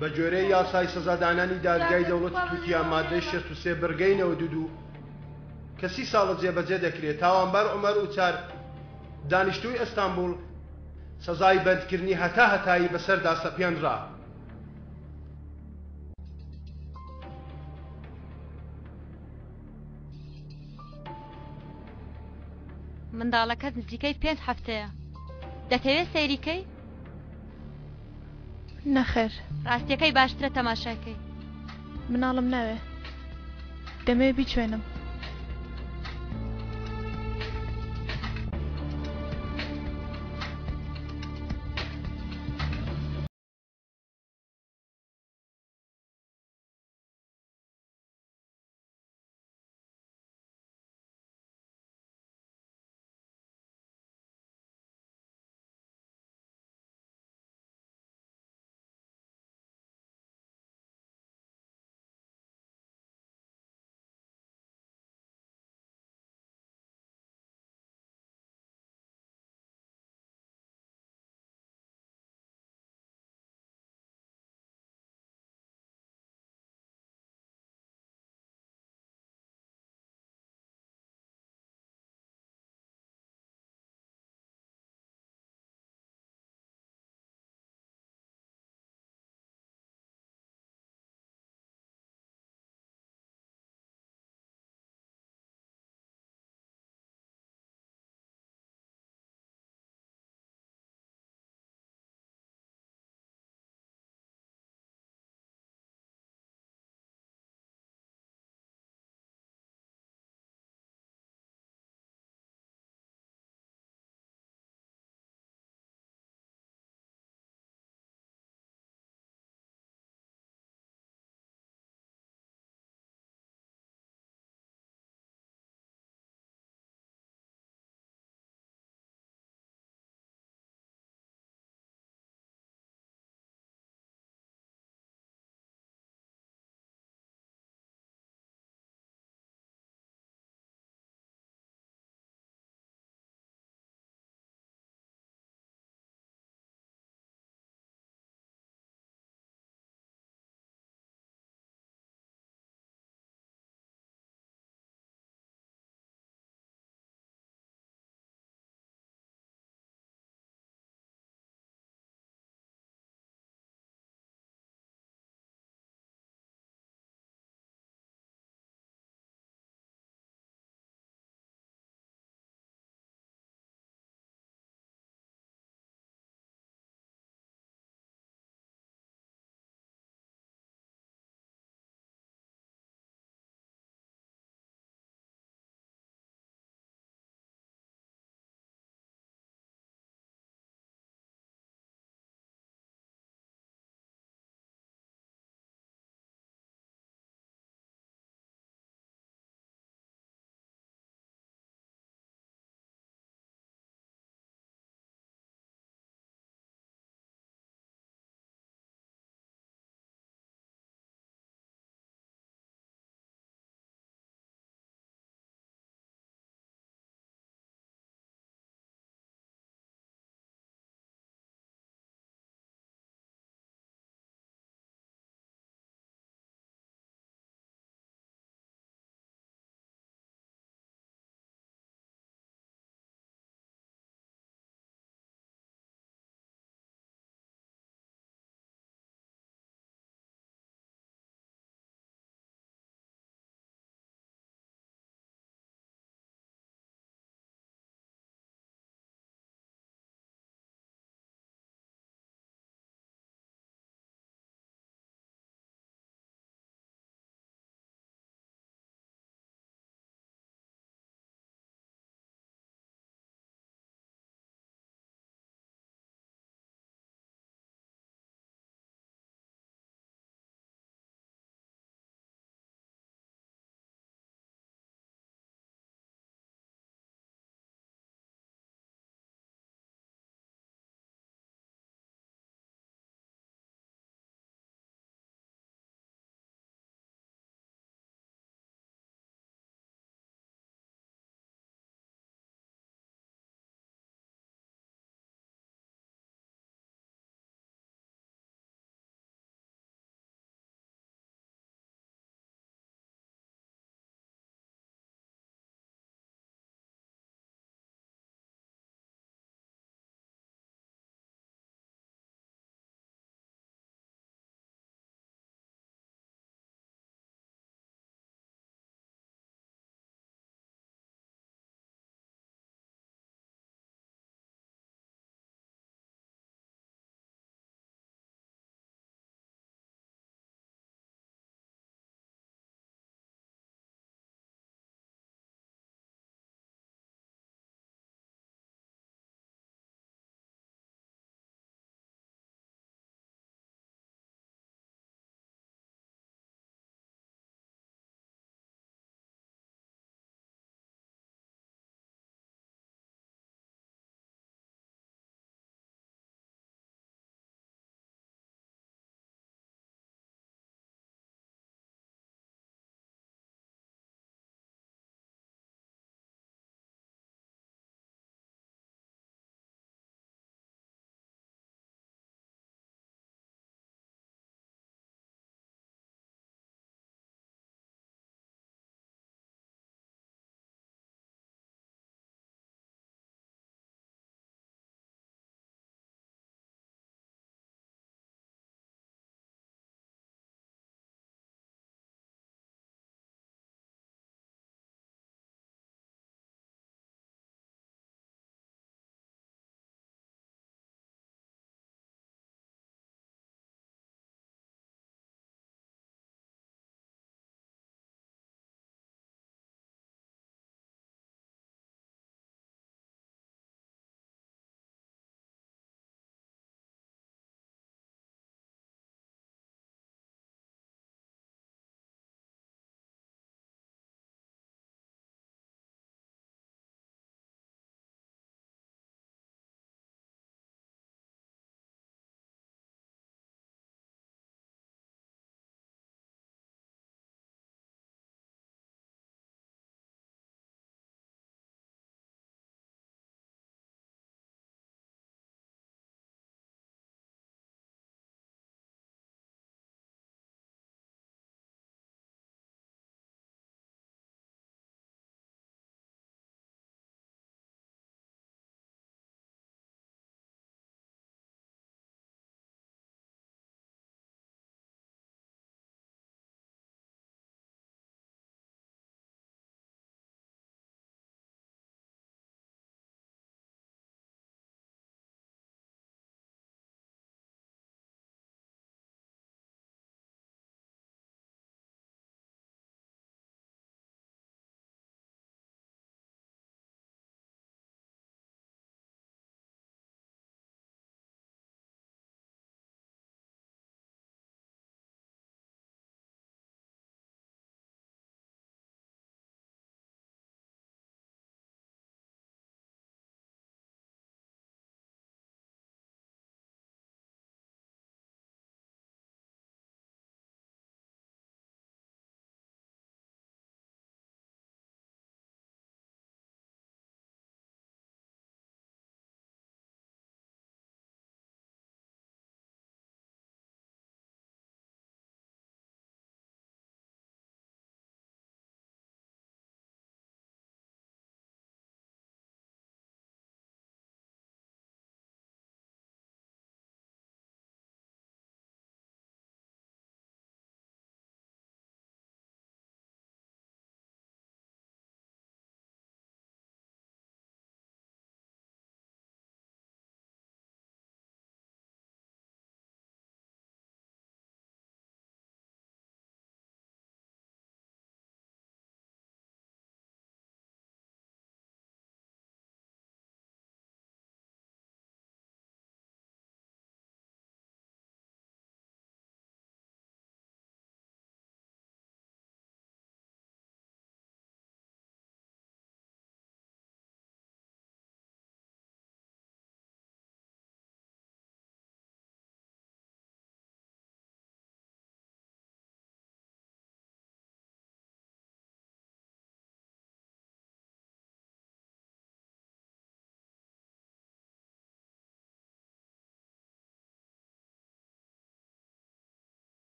بە گوێرەی یاسای سەزادانانی دادگای دەوڵەتی تورکیا مادەی 63 بڕگەی 92 کە 30 ساڵە جێبەجێ دەکرێت تاوانبار عومەر ئوچار دانیشتووی ئەستانبول سەزای بەندکردنی هەتایی بەسەردا سەپێنرا منداڵەکەت نزیکەی 5 هەفتەیە دەتەوێت سەیریکەی؟ نەخێر ڕاستیەکەی باشترە تەماشاکەی مناڵم ناوێ دەمێ بیچوێنم